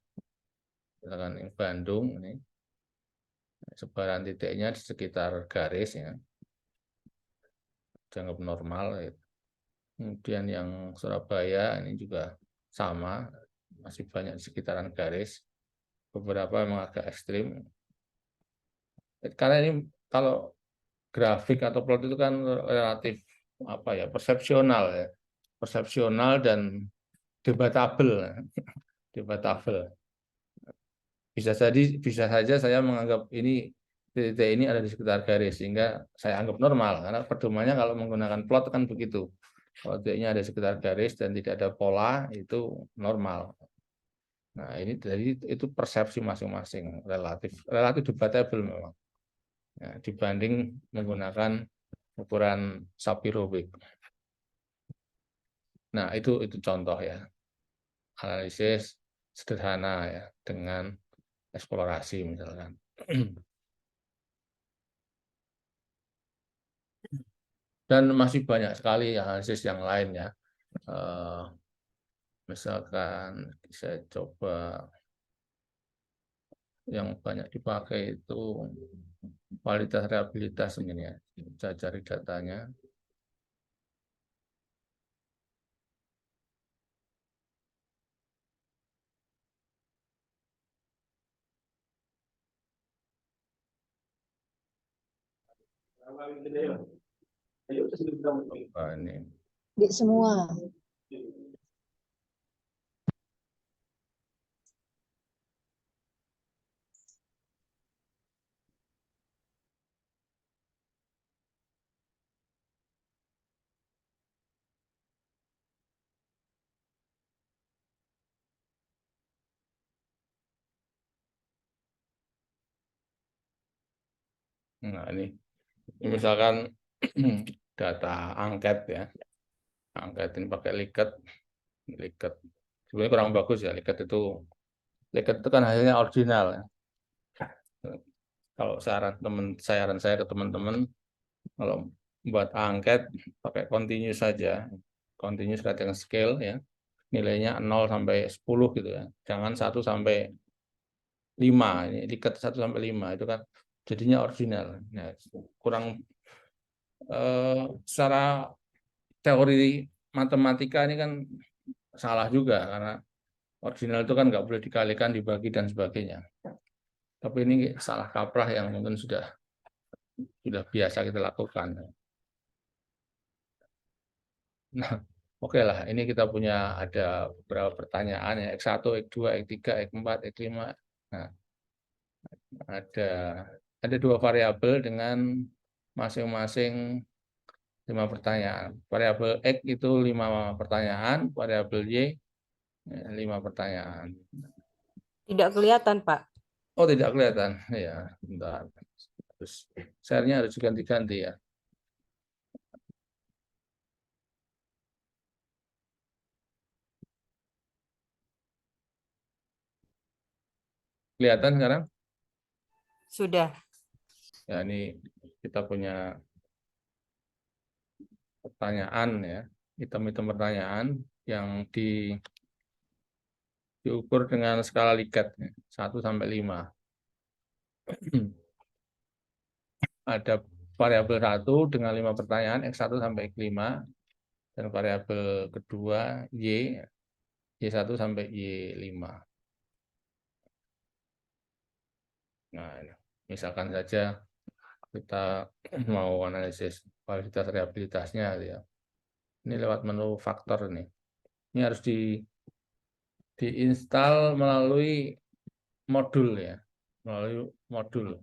Misalkan yang Bandung ini sebaran titiknya di sekitar garis, ya, dianggap normal. Ya. Kemudian yang Surabaya ini juga sama, masih banyak di sekitaran garis. Beberapa memang agak ekstrim. Karena ini kalau grafik atau plot itu kan relatif persepsional, ya. Persepsional dan debatable. Debatable. Bisa saja saya menganggap ini titik ini ada di sekitar garis, sehingga saya anggap normal, karena pedomannya kalau menggunakan plot kan begitu. Kalau titiknya ada di sekitar garis dan tidak ada pola, itu normal. Nah, ini jadi itu persepsi masing-masing, relatif debatable memang. Ya, dibanding menggunakan ukuran Shapiro-Wilk. Nah, itu contoh ya. Analisis sederhana ya dengan eksplorasi misalkan. Dan masih banyak sekali analisis yang lain ya. Misalkan saya coba yang banyak dipakai itu kualitas reliabilitas ini ya. Saya cari datanya. Coba ini. Di semua. Nah, ini misalkan data angket ya. Angket ini pakai Likert. Sebenarnya kurang bagus ya Likert itu kan hasilnya original ya. Kalau saran saya ke teman-teman, kalau buat angket pakai continuous saja, continuous rating scale ya, nilainya 0 sampai 10 gitu ya, jangan 1 sampai 5, ini Likert 1 sampai 5 itu kan jadinya original. Nah, kurang secara teori matematika ini kan salah juga, karena original itu kan nggak boleh dikalikan, dibagi dan sebagainya. Tapi ini salah kaprah yang mungkin sudah biasa kita lakukan. Nah, oke lah, ini kita punya ada beberapa pertanyaan ya, X1, X2, X3, X4, X5. Nah, ada 2 variabel dengan masing-masing 5 pertanyaan. Variabel X itu 5 pertanyaan, variabel Y 5 pertanyaan. Tidak kelihatan, Pak. Oh, tidak kelihatan. Ya, bentar. Terus share-nya harus diganti-ganti ya. Kelihatan sekarang? Sudah. Ya, ini kita punya pertanyaan ya, item-item pertanyaan yang diukur dengan skala Likert 1 sampai 5. Ada variabel 1 dengan 5 pertanyaan X1 sampai X5, dan variabel kedua Y1 sampai Y5. Nah, misalkan saja kita mau analisis kualitas reliabilitasnya ya. Ini lewat menu faktor nih. Ini harus diinstal melalui modul ya, melalui modul.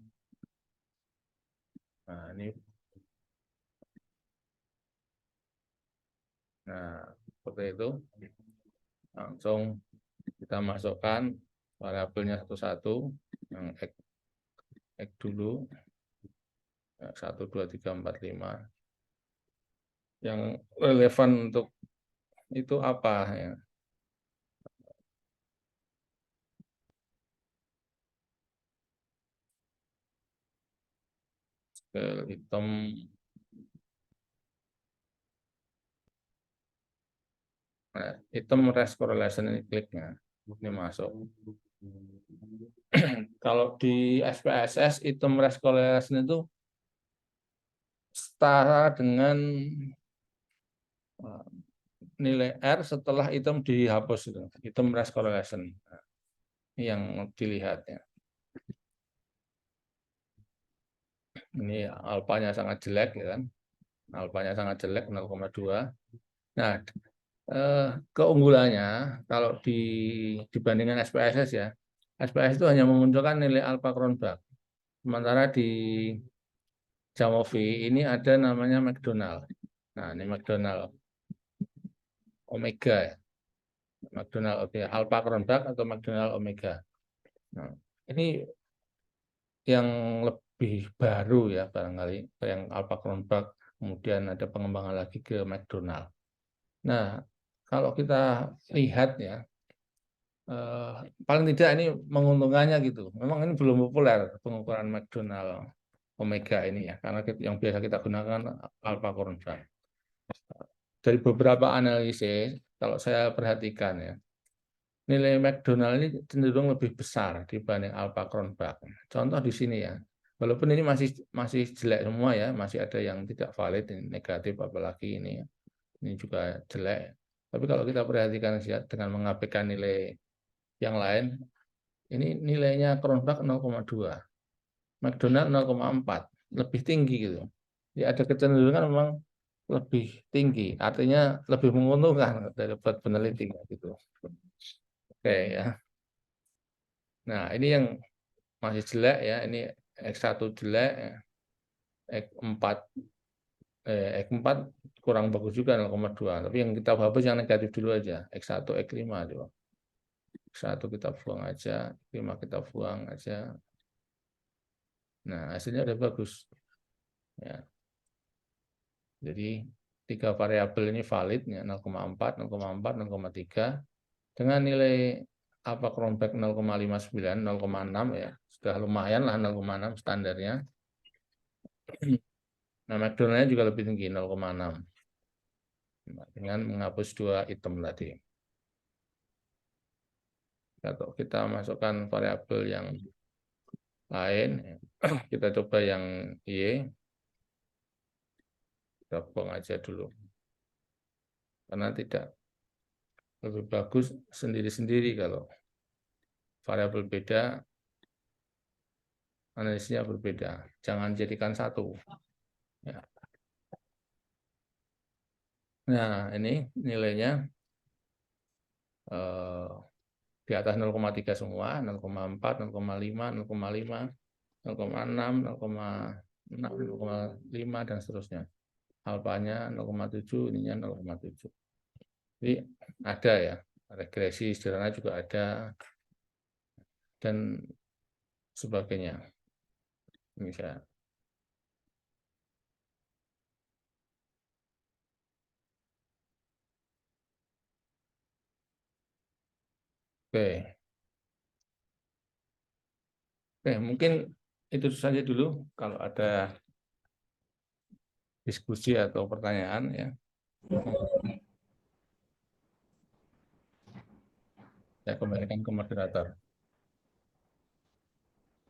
Nah, ini. Nah, seperti itu. Langsung kita masukkan variabelnya satu-satu, yang X dulu. 1, 2, 3, 4, 5. Yang relevan untuk itu apa ya? Item item race correlation ini kliknya, ini masuk. Kalau di SPSS item race correlation itu setara dengan nilai R setelah item dihapus itu, item race correlation. Nah, ini yang dilihat ya. Ini alfanya sangat jelek ya kan. Alfanya sangat jelek 0,2. Nah, keunggulannya kalau dibandingkan SPSS ya, SPSS itu hanya memunculkan nilai alfa Cronbach. Sementara di Jamovi ini ada namanya McDonald. Nah, ini McDonald Omega ya. McDonald Alpha Kronberg atau McDonald Omega. Nah, ini yang lebih baru ya barangkali, yang Alpha Kronberg, kemudian ada pengembangan lagi ke McDonald. Nah, kalau kita lihat ya, paling tidak ini menguntungkannya gitu. Memang ini belum populer pengukuran McDonald Omega ini ya, karena yang biasa kita gunakan Alpha Kronberg. Dari beberapa analisis, kalau saya perhatikan ya, nilai McDonald ini cenderung lebih besar dibanding Alpha Kronberg. Contoh di sini ya, walaupun ini masih jelek semua ya, masih ada yang tidak valid, ini negatif apalagi ini juga jelek. Tapi kalau kita perhatikan dengan mengabaikan nilai yang lain, ini nilainya Kronberg 0,2, McDonald 0,4, lebih tinggi gitu. Ya ada kecenderungan memang lebih tinggi, artinya lebih menguntungkan dari buat peneliti gitu. Oke ya. Nah, ini yang masih jelek ya, ini X1 jelek, X4 kurang bagus juga 0,2. Tapi yang kita hapus yang negatif dulu aja, X1, X5 coba. X1 kita buang aja, X5 kita buang aja. Nah, hasilnya udah bagus. Ya. Jadi 3 variabel ini valid ya, 0,4, 0,4, 0,3 dengan nilai Alpha Kronberg 0,59, 0,6 ya. Sudah lumayan lah 0,6 standarnya. Nah, McDonald-nya juga lebih tinggi 0,6. Dengan menghapus 2 item tadi. Atau kita masukkan variabel yang lain, kita coba yang Y. Kita buang aja dulu. Karena tidak lebih bagus sendiri-sendiri kalau variabel beda, analisisnya berbeda. Jangan jadikan satu. Ya. Nah, ini nilainya di atas 0,3 semua, 0,4, 0,5, 0,5, 0,6, 0,6, 0,5, dan seterusnya. Alfanya 0,7, ininya 0,7. Jadi ada ya, regresi sederhana juga ada, dan sebagainya. Misalnya. Oke. Oke, mungkin itu saja dulu. Kalau ada diskusi atau pertanyaan ya. Saya kembalikan ke moderator.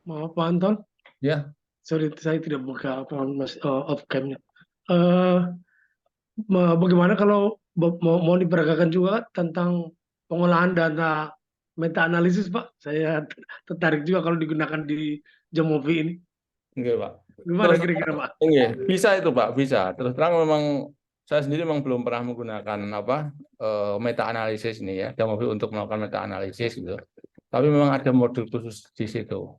Maaf Pak Anton, Ya, sorry saya tidak buka off cam-nya. Bagaimana kalau mau diperagakan juga tentang pengolahan data meta analisis Pak? Saya tertarik juga kalau digunakan di Jamovi ini. enggak, Pak. Gimana Terus kira-kira Pak? enggak, bisa itu, Pak, bisa. Terus terang memang saya sendiri memang belum pernah menggunakan meta analisis ini ya, Jamovi untuk melakukan meta analisis gitu. Tapi memang ada modul khusus di situ.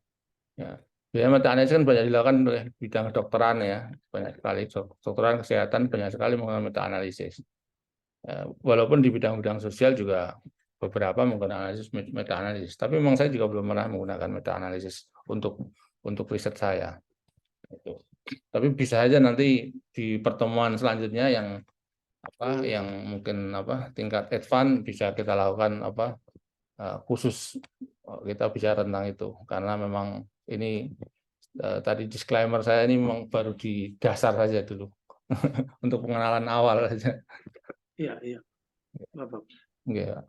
Ya. Biasanya meta analisis kan banyak dilakukan oleh bidang kedokteran ya, banyak sekali kedokteran kesehatan banyak sekali menggunakan meta analisis. Walaupun di bidang-bidang sosial juga beberapa menggunakan analisis meta analisis, tapi memang saya juga belum pernah menggunakan meta analisis untuk riset saya. Itu. Tapi bisa aja nanti di pertemuan selanjutnya yang mungkin tingkat advance bisa kita lakukan khusus kita bicara tentang itu, karena memang ini tadi disclaimer saya ini memang baru di dasar saja dulu untuk pengenalan awal saja. Iya. Bapak. Iya.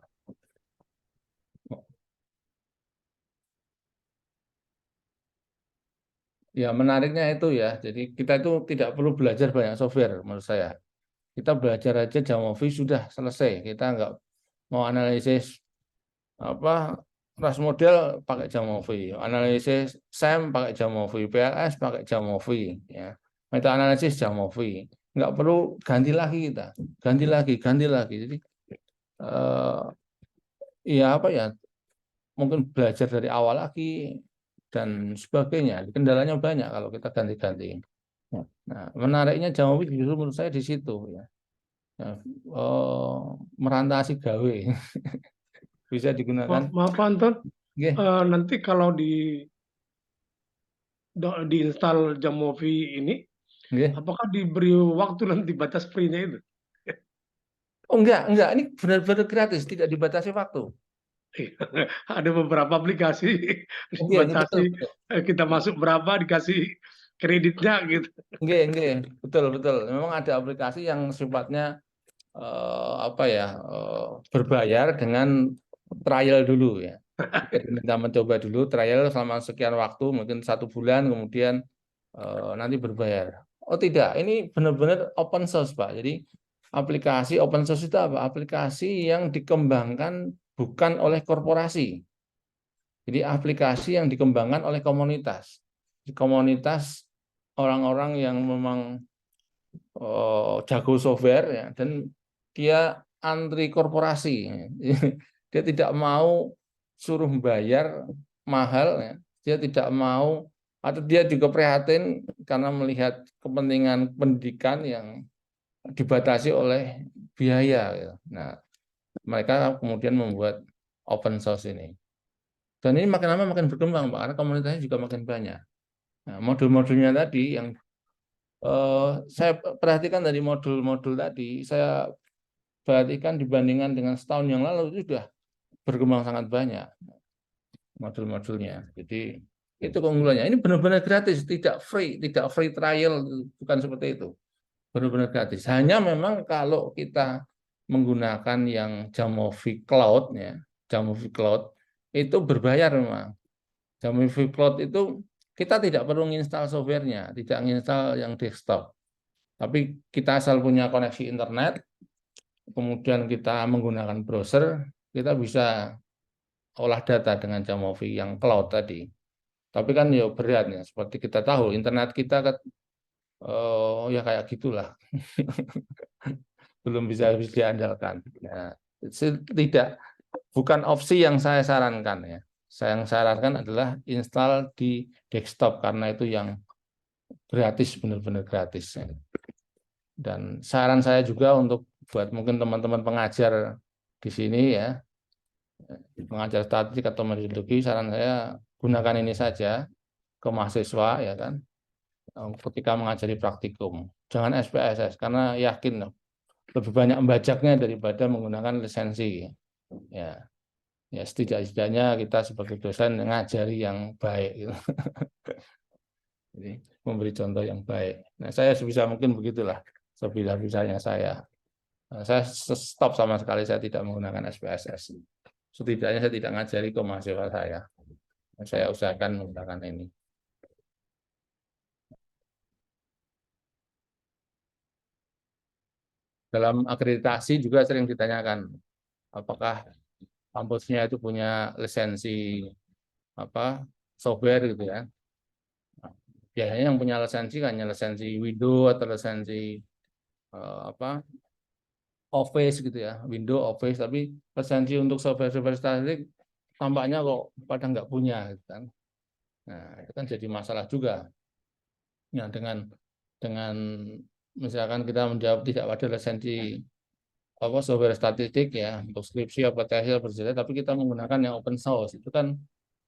Ya, menariknya itu ya. Jadi kita itu tidak perlu belajar banyak software menurut saya. Kita belajar aja Jamovi sudah selesai. Kita nggak mau analisis ras model pakai Jamovi, analisis SEM pakai Jamovi, PLS pakai Jamovi, ya. Meta analisis Jamovi. Nggak perlu ganti lagi kita, ganti lagi. Jadi ya mungkin belajar dari awal lagi, dan sebagainya. Kendalanya banyak kalau kita ganti-ganti. Nah, menariknya Jamovi justru menurut saya di situ ya. Merantasi gawe bisa digunakan. Maaf Pak Anton, Nggih. nanti kalau diinstal Jamovi ini, Nggih. apakah diberi waktu nanti batas free-nya itu? Oh enggak, ini benar-benar gratis, tidak dibatasi waktu. Ada beberapa aplikasi Iya, ini betul, dibatasi, betul. kita masuk berapa dikasih kreditnya gitu. Nggih, betul. Memang ada aplikasi yang sifatnya berbayar dengan trial dulu ya. Kita mencoba dulu trial selama sekian waktu, mungkin 1 bulan, kemudian nanti berbayar. Oh tidak, ini benar-benar open source Pak. Jadi aplikasi open source itu apa? Aplikasi yang dikembangkan bukan oleh korporasi. Jadi aplikasi yang dikembangkan oleh komunitas. Di komunitas orang-orang yang memang jago software ya, dan dia antri korporasi. Dia tidak mau suruh bayar mahal ya. Dia tidak mau, atau dia juga prihatin karena melihat kepentingan pendidikan yang dibatasi oleh biaya ya. Nah, mereka kemudian membuat open source ini. Dan ini makin lama makin berkembang Pak, karena komunitasnya juga makin banyak. Nah, modul-modulnya tadi yang saya perhatikan dari modul-modul tadi, saya perhatikan dibandingkan dengan setahun yang lalu itu sudah berkembang sangat banyak modul-modulnya. Jadi itu keunggulannya. Ini benar-benar gratis, tidak free trial, bukan seperti itu. Benar-benar gratis. Hanya memang kalau kita menggunakan yang Jamovi Cloud ya, Jamovi Cloud itu berbayar memang. Jamovi Cloud itu kita tidak perlu menginstal softwarenya, tidak menginstal yang desktop. Tapi kita asal punya koneksi internet, kemudian kita menggunakan browser, kita bisa olah data dengan Jamovi yang cloud tadi. Tapi kan ya berat ya, seperti kita tahu internet kita ya kayak gitulah. Belum bisa diandalkan. Ya, bukan opsi yang saya sarankan ya. Saya yang sarankan adalah install di desktop karena itu yang gratis, benar-benar gratis. Dan saran saya juga untuk buat mungkin teman-teman pengajar di sini ya, pengajar statistik atau metodologi, saran saya gunakan ini saja ke mahasiswa ya kan, ketika mengajari praktikum. Jangan SPSS karena yakin lebih banyak membajaknya daripada menggunakan lisensi. Ya setidaknya kita sebagai dosen ngajari yang baik gitu. Jadi memberi contoh yang baik. Nah, saya sebisa mungkin begitulah sebisa-bisanya saya. Saya stop sama sekali, saya tidak menggunakan SPSS. Setidaknya saya tidak ngajari ke mahasiswa saya. Saya usahakan menggunakan ini. Dalam akreditasi juga sering ditanyakan, apakah kampusnya itu punya lisensi software gitu ya. Biasanya yang punya lisensi hanya lisensi Windows atau lisensi Office gitu ya, Windows Office, tapi lisensi untuk software statistik tampaknya kok pada nggak punya gitu kan. Nah, itu kan jadi masalah juga. Ya, dengan misalkan kita menjawab tidak ada lisensi software statistik ya untuk skripsi apa tesis berjalan, tapi kita menggunakan yang open source, itu kan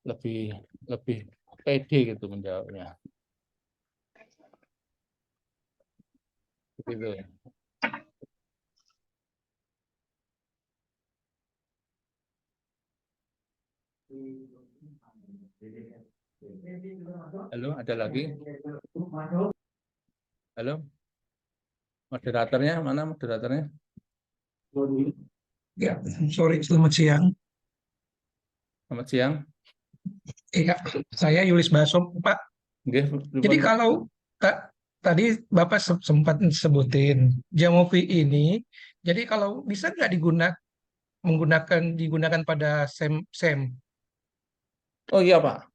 lebih pede gitu menjawabnya. Gitu ya. Halo, ada lagi? Halo, moderatornya mana moderatornya? Ya, sorry, selamat siang. Selamat siang. Iya, saya Yulis Basom, Pak. Jadi kalau tadi Bapak sempat sebutin Jamovi ini, jadi kalau bisa nggak digunakan pada SEM? Oh iya Pak,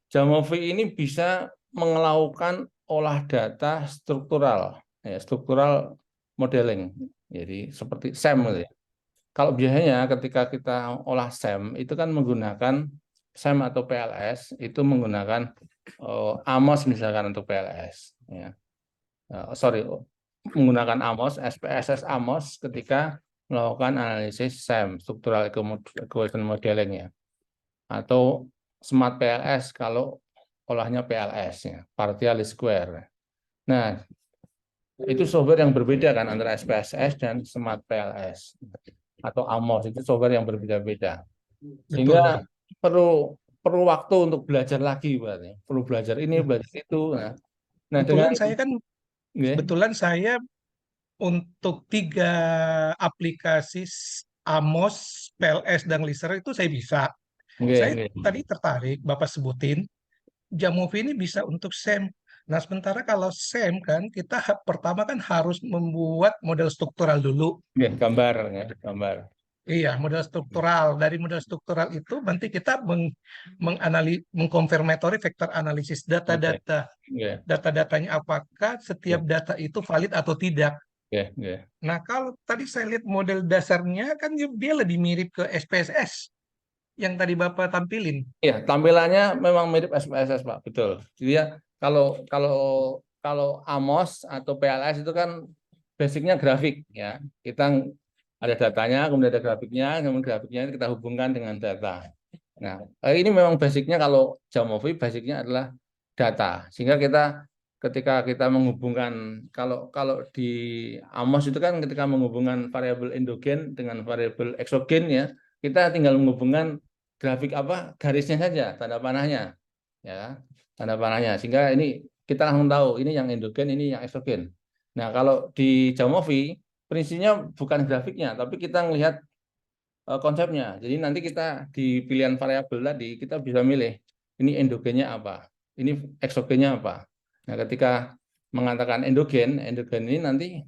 Jamovi ini bisa melakukan olah data struktural, ya, struktural modeling. Jadi seperti SEM gitu ya. Kalau biasanya ketika kita olah SEM itu kan menggunakan SEM atau PLS itu menggunakan AMOS misalkan untuk PLS, ya. Sorry, menggunakan AMOS, SPSS AMOS ketika melakukan analisis SEM, Structural Equation Modeling, ya. Atau Smart PLS kalau olahnya PLS, ya, Partial Square. Nah, itu software yang berbeda kan antara SPSS dan Smart PLS atau AMOS, itu software yang berbeda-beda. Sehingga perlu waktu untuk belajar lagi, berarti perlu belajar ini, belajar itu. Nah dengan Kebetulan saya untuk 3 aplikasi AMOS, PLS, dan Lister itu saya bisa. Saya tadi tertarik Bapak sebutin Jamovi ini bisa untuk SEM. Nah, sementara kalau SEM kan kita pertama kan harus membuat model struktural dulu. Gambar. Iya, model struktural. Dari model struktural itu nanti kita mengkonfirmatori vektor analisis data-data. Data-datanya apakah setiap data itu valid atau tidak. Nah, kalau tadi saya lihat model dasarnya kan dia lebih mirip ke SPSS yang tadi Bapak tampilin. Iya, tampilannya memang mirip SPSS, Pak. Betul. Jadi ya kalau AMOS atau PLS itu kan basicnya grafik, ya. Kita ada datanya, kemudian ada grafiknya, kemudian grafiknya kita hubungkan dengan data. Nah, ini memang basicnya. Kalau Jamovi basicnya adalah data. Sehingga ketika kita menghubungkan, kalau di AMOS itu kan ketika menghubungkan variabel endogen dengan variabel eksogen, ya, kita tinggal menghubungkan grafik garisnya saja, tanda panahnya, ya, tanda panahnya. Sehingga ini kita langsung tahu ini yang endogen, ini yang eksogen. Nah, kalau di Jamovi prinsipnya bukan grafiknya, tapi kita melihat konsepnya. Jadi nanti kita di pilihan variabel tadi kita bisa milih ini endogennya apa, ini eksogennya apa. Nah, ketika mengatakan endogen ini nanti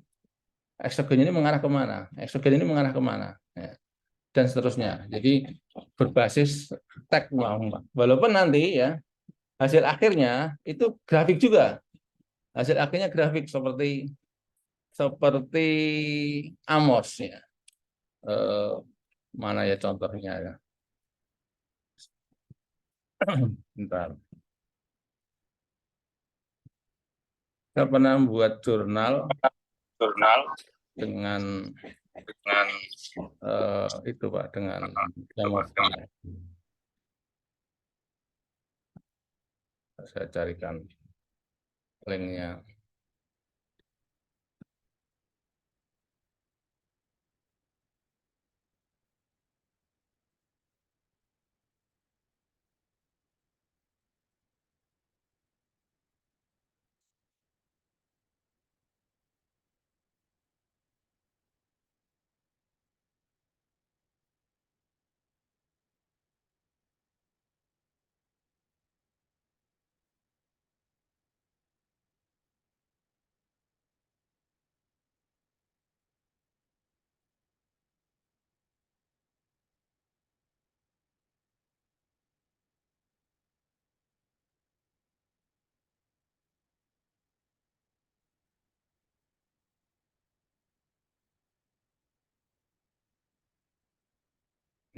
eksogen ini mengarah kemana, eksogen ini mengarah kemana, ya, dan seterusnya. Jadi berbasis tag, walaupun nanti, ya, hasil akhirnya itu grafik juga. Hasil akhirnya grafik seperti AMOS, ya. Mana ya contohnya, ya. Bentar. Saya pernah membuat jurnal dengan itu, Pak, dengan Jamovi. Saya carikan linknya.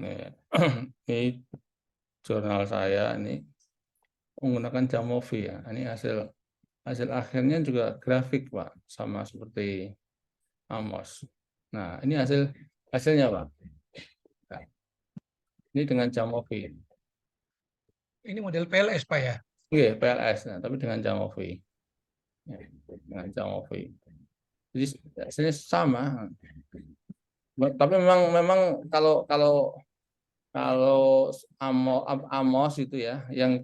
Ini jurnal saya, ini menggunakan Jamovi, ya. Ini hasil akhirnya juga grafik, Pak, sama seperti AMOS. Nah, ini hasilnya, Pak. Nah, ini dengan Jamovi. Ini model PLS, Pak, ya? Iya, PLS, nah, tapi dengan Jamovi. Ya, dengan Jamovi. Jadi hasilnya sama. Tapi memang kalau AMOS itu, ya, yang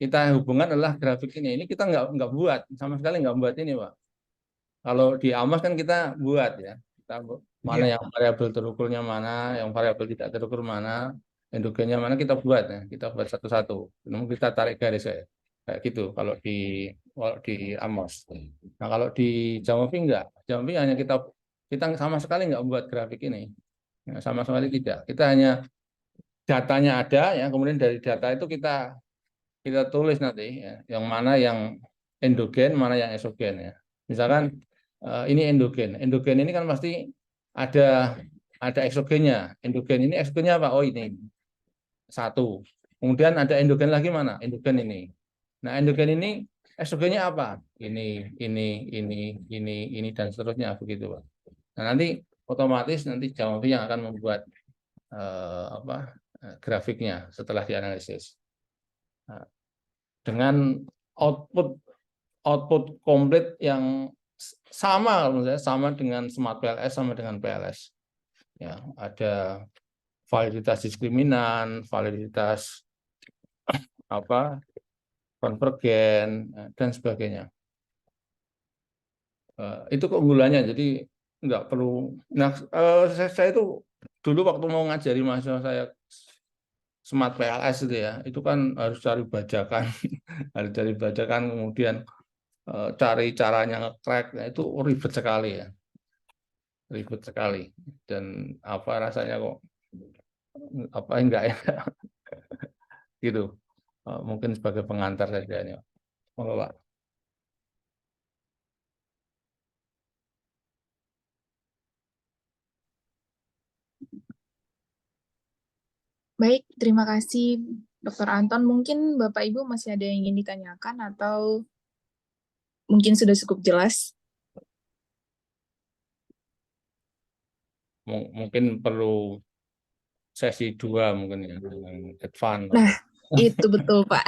kita hubungkan adalah grafik ini. Ini kita nggak buat, sama sekali nggak buat ini, Pak. Kalau di AMOS kan kita buat, ya. Kita mana yang variabel terukurnya mana, yang variabel tidak terukur mana, endogennya mana, kita buat, ya. Kita buat satu-satu. Namun kita tarik garis, ya, kayak gitu. Kalau di AMOS. Nah, kalau di Jamovi enggak. Jamovi hanya kita sama sekali nggak buat grafik ini. Ya, sama sekali tidak. Kita hanya datanya ada, ya, kemudian dari data itu kita tulis nanti, ya, yang mana yang endogen, mana yang eksogen, ya. Misalkan ini endogen. Endogen ini kan pasti ada eksogennya. Endogen ini eksogennya apa? Oh, ini 1. Kemudian ada endogen lagi mana? Endogen ini. Nah, endogen ini estrogennya apa? Ini dan seterusnya begitu, Pak. Nah, nanti otomatis nanti Jamovi yang akan membuat grafiknya setelah dianalisis. Nah, dengan output komplit yang sama, menurut saya sama dengan Smart PLS sama dengan PLS. Ya, ada validitas diskriminan, validitas konvergen dan sebagainya. Itu keunggulannya. Jadi nggak perlu. Nah, saya itu dulu waktu mau ngajari mahasiswa saya Smart PLS itu ya, itu kan harus cari bajakan, harus cari bajakan, kemudian cari caranya nge-crack, nah, itu ribet sekali ya, ribet sekali. Dan rasanya kok enggak ya, gitu. Mungkin sebagai pengantar saja ini, Pak. Baik, terima kasih Dr. Anton. Mungkin Bapak Ibu masih ada yang ingin ditanyakan atau mungkin sudah cukup jelas? Mungkin perlu sesi 2 mungkin ya, dengan advance. Nah, itu betul Pak.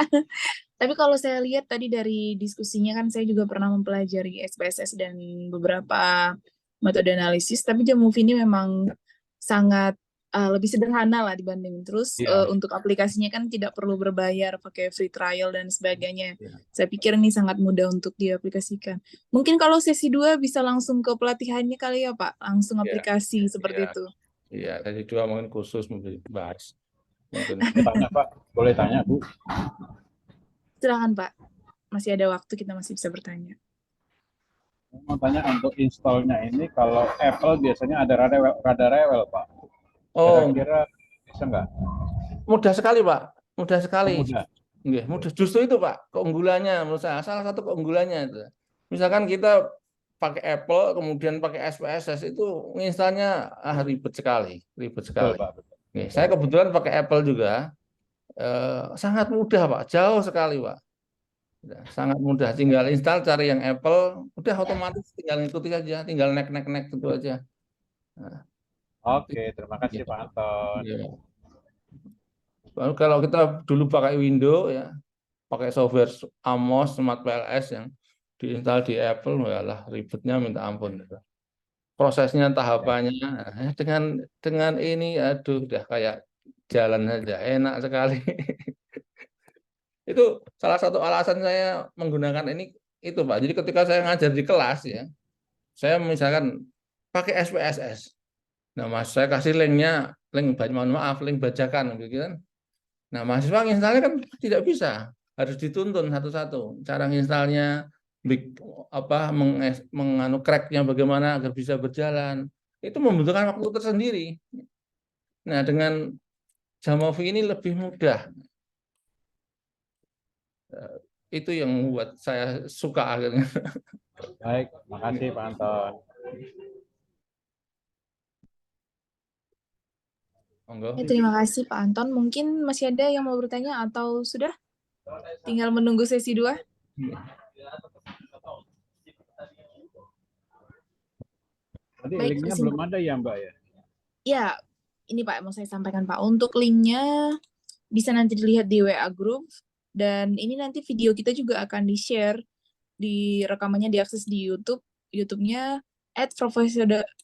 Tapi kalau saya lihat tadi dari diskusinya kan saya juga pernah mempelajari SPSS dan beberapa metode analisis, tapi Jamovi ini memang sangat lebih sederhana lah dibanding. Terus untuk aplikasinya kan tidak perlu berbayar, pakai free trial dan sebagainya. Saya pikir ini sangat mudah untuk diaplikasikan. Mungkin kalau sesi 2 bisa langsung ke pelatihannya kali ya Pak, langsung aplikasi seperti itu. Iya, sesi 2 mungkin khusus membahas. Mungkin tanya Pak, boleh tanya Bu? Silakan Pak, masih ada waktu, kita masih bisa bertanya. Mau tanya untuk installnya ini, kalau Apple biasanya ada rada rewel Pak. Kira-kira bisa nggak? Mudah sekali Pak, mudah sekali. Mudah. Mudah. Justru itu Pak, keunggulannya menurut saya, salah satu keunggulannya itu. Misalkan kita pakai Apple, kemudian pakai SPSS, itu nginstalnya ribet sekali, ribet sekali. Betul, Pak. Saya kebetulan pakai Apple juga, sangat mudah Pak, jauh sekali Pak. Sangat mudah, tinggal install, cari yang Apple, udah otomatis tinggal ngikuti aja, tinggal nek gitu aja. Nah. Oke, terima kasih Pak Anton. Ya. Kalau kita dulu pakai Windows ya, pakai software Amos, Smart PLS yang diinstal di Apple, yalah ribetnya minta ampun. Prosesnya, tahapannya, dengan ini, aduh, udah kayak jalan saja, enak sekali. Itu salah satu alasan saya menggunakan ini itu Pak. Jadi ketika saya ngajar di kelas ya, saya misalkan pakai SPSS. Nah, Mas, saya kasih link bajakan gitu kan. Nah, mahasiswa nginstalnya kan tidak bisa, harus dituntun satu-satu. Cara nginstalnya, cracknya bagaimana agar bisa berjalan. Itu membutuhkan waktu tersendiri. Nah, dengan Jamovi ini lebih mudah. Itu yang membuat saya suka akhirnya. Baik, makasih Pak Anton. Ya, terima kasih Pak Anton. Mungkin masih ada yang mau bertanya atau sudah? Tinggal menunggu sesi 2. Tadi linknya belum ada ya Mbak ya? Ya, ini Pak mau saya sampaikan Pak. Untuk linknya bisa nanti dilihat di WA Group. Dan ini nanti video kita juga akan di-share, di rekamannya diakses di YouTube. YouTube-nya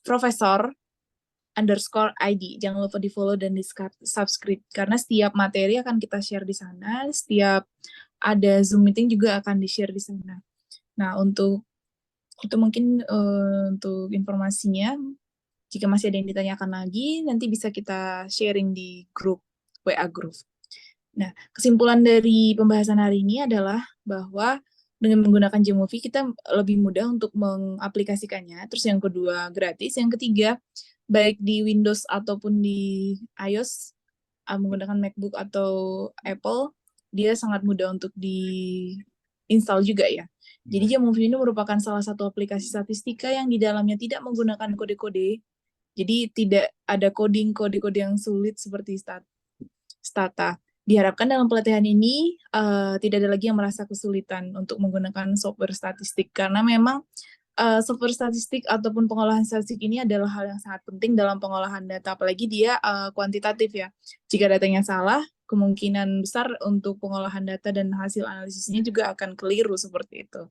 @professor_ID. Jangan lupa di-follow dan di-subscribe. Karena setiap materi akan kita share di sana. Setiap ada Zoom meeting juga akan di-share di sana. Nah, untuk itu mungkin untuk informasinya. Jika masih ada yang ditanyakan lagi, nanti bisa kita sharing di grup WA Group. Nah, kesimpulan dari pembahasan hari ini adalah bahwa dengan menggunakan Jamovi kita lebih mudah untuk mengaplikasikannya. Terus yang kedua, gratis. Yang ketiga, baik di Windows ataupun di iOS, menggunakan MacBook atau Apple, dia sangat mudah untuk di-install juga ya. Jadi Jamovi ini merupakan salah satu aplikasi statistika yang di dalamnya tidak menggunakan kode-kode. Jadi tidak ada kode-kode yang sulit seperti Stata. Diharapkan dalam pelatihan ini tidak ada lagi yang merasa kesulitan untuk menggunakan software statistik karena memang software statistik ataupun pengolahan statistik ini adalah hal yang sangat penting dalam pengolahan data, apalagi dia kuantitatif ya. Jika datanya salah, kemungkinan besar untuk pengolahan data dan hasil analisisnya juga akan keliru seperti itu.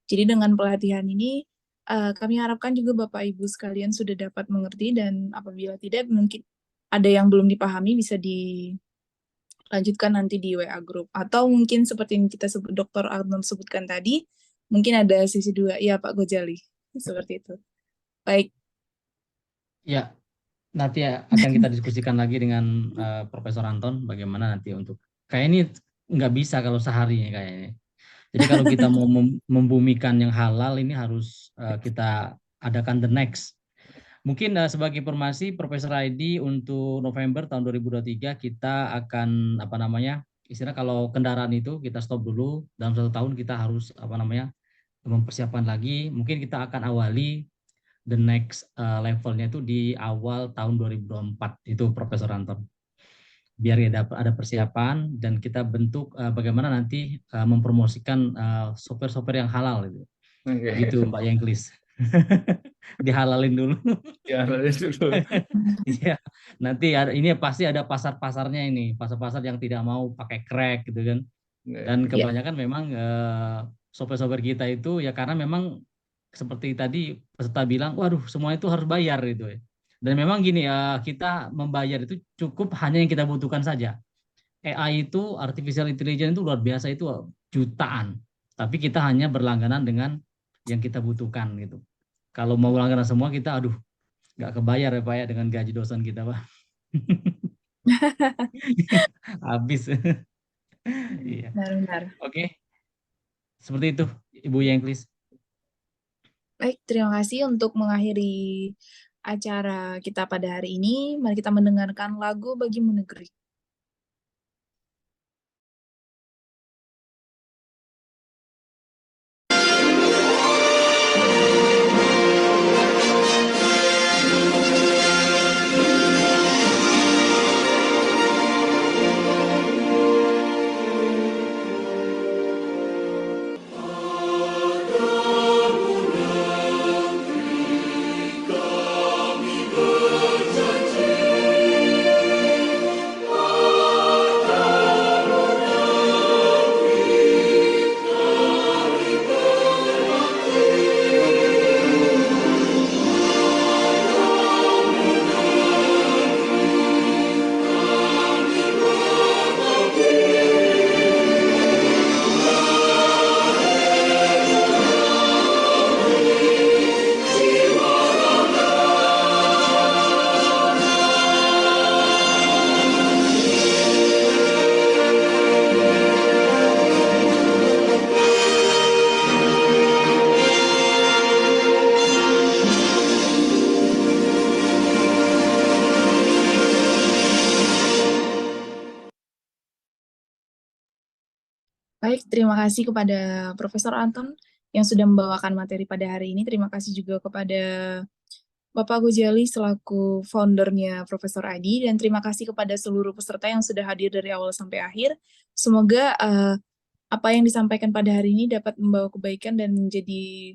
Jadi dengan pelatihan ini, kami harapkan juga Bapak Ibu sekalian sudah dapat mengerti, dan apabila tidak, mungkin ada yang belum dipahami bisa dilanjutkan nanti di WA Group. Atau mungkin seperti yang kita sebut, Dr. Arnold sebutkan tadi, mungkin ada sesi 2. Ya Pak Gojali, seperti itu. Baik. Ya, nanti akan kita diskusikan lagi dengan Profesor Anton bagaimana nanti untuk kayak ini nggak bisa kalau sehari kayaknya. Jadi kalau kita mau membumikan yang halal ini harus kita adakan the next. Mungkin sebagai informasi Profesor ID untuk November tahun 2023 kita akan istilah kalau kendaraan itu kita stop dulu, dalam 1 tahun kita harus mempersiapkan lagi. Mungkin kita akan awali the next levelnya itu di awal tahun 2024 itu Profesor Anton. Biar ada persiapan dan kita bentuk bagaimana nanti mempromosikan software-software yang halal gitu. Gitu Mbak Yengklis. Dihalalin dulu. Dihalalin dulu. Iya. Nanti ini pasti ada pasar-pasarnya ini, pasar-pasar yang tidak mau pakai crack gitu kan. Dan kebanyakan memang software-software kita itu ya karena memang seperti tadi peserta bilang, waduh semua itu harus bayar gitu ya. Dan memang gini ya, kita membayar itu cukup hanya yang kita butuhkan saja. AI itu, artificial intelligence itu luar biasa, itu jutaan. Tapi kita hanya berlangganan dengan yang kita butuhkan gitu. Kalau mau langganan semua kita, aduh, nggak kebayar ya Pak ya dengan gaji dosen kita Pak. Habis. Iya. Benar-benar. Oke. Seperti itu, Ibu Yengklis. Baik, terima kasih untuk mengakhiri acara kita pada hari ini. Mari kita mendengarkan lagu Bagimu Negeri. Baik, terima kasih kepada Profesor Anton yang sudah membawakan materi pada hari ini. Terima kasih juga kepada Bapak Gojali selaku foundernya Profesor Adi, dan terima kasih kepada seluruh peserta yang sudah hadir dari awal sampai akhir. Semoga apa yang disampaikan pada hari ini dapat membawa kebaikan dan menjadi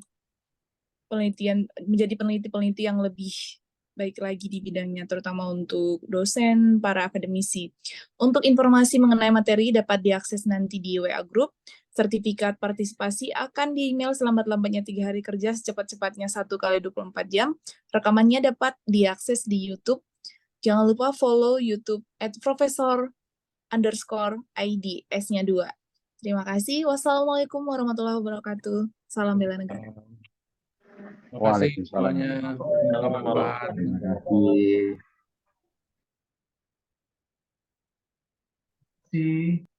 peneliti-peneliti yang lebih baik lagi di bidangnya, terutama untuk dosen, para akademisi. Untuk informasi mengenai materi dapat diakses nanti di WA Group. Sertifikat partisipasi akan di-email selambat-lambatnya 3 hari kerja, secepat-cepatnya 1 kali 24 jam. Rekamannya dapat diakses di YouTube. Jangan lupa follow YouTube @profesor_ID, S-nya 2. Terima kasih. Wassalamualaikum warahmatullahi wabarakatuh. Salam bela negara. Terima kasih semuanya. Salam bermanfaat. Terima kasih.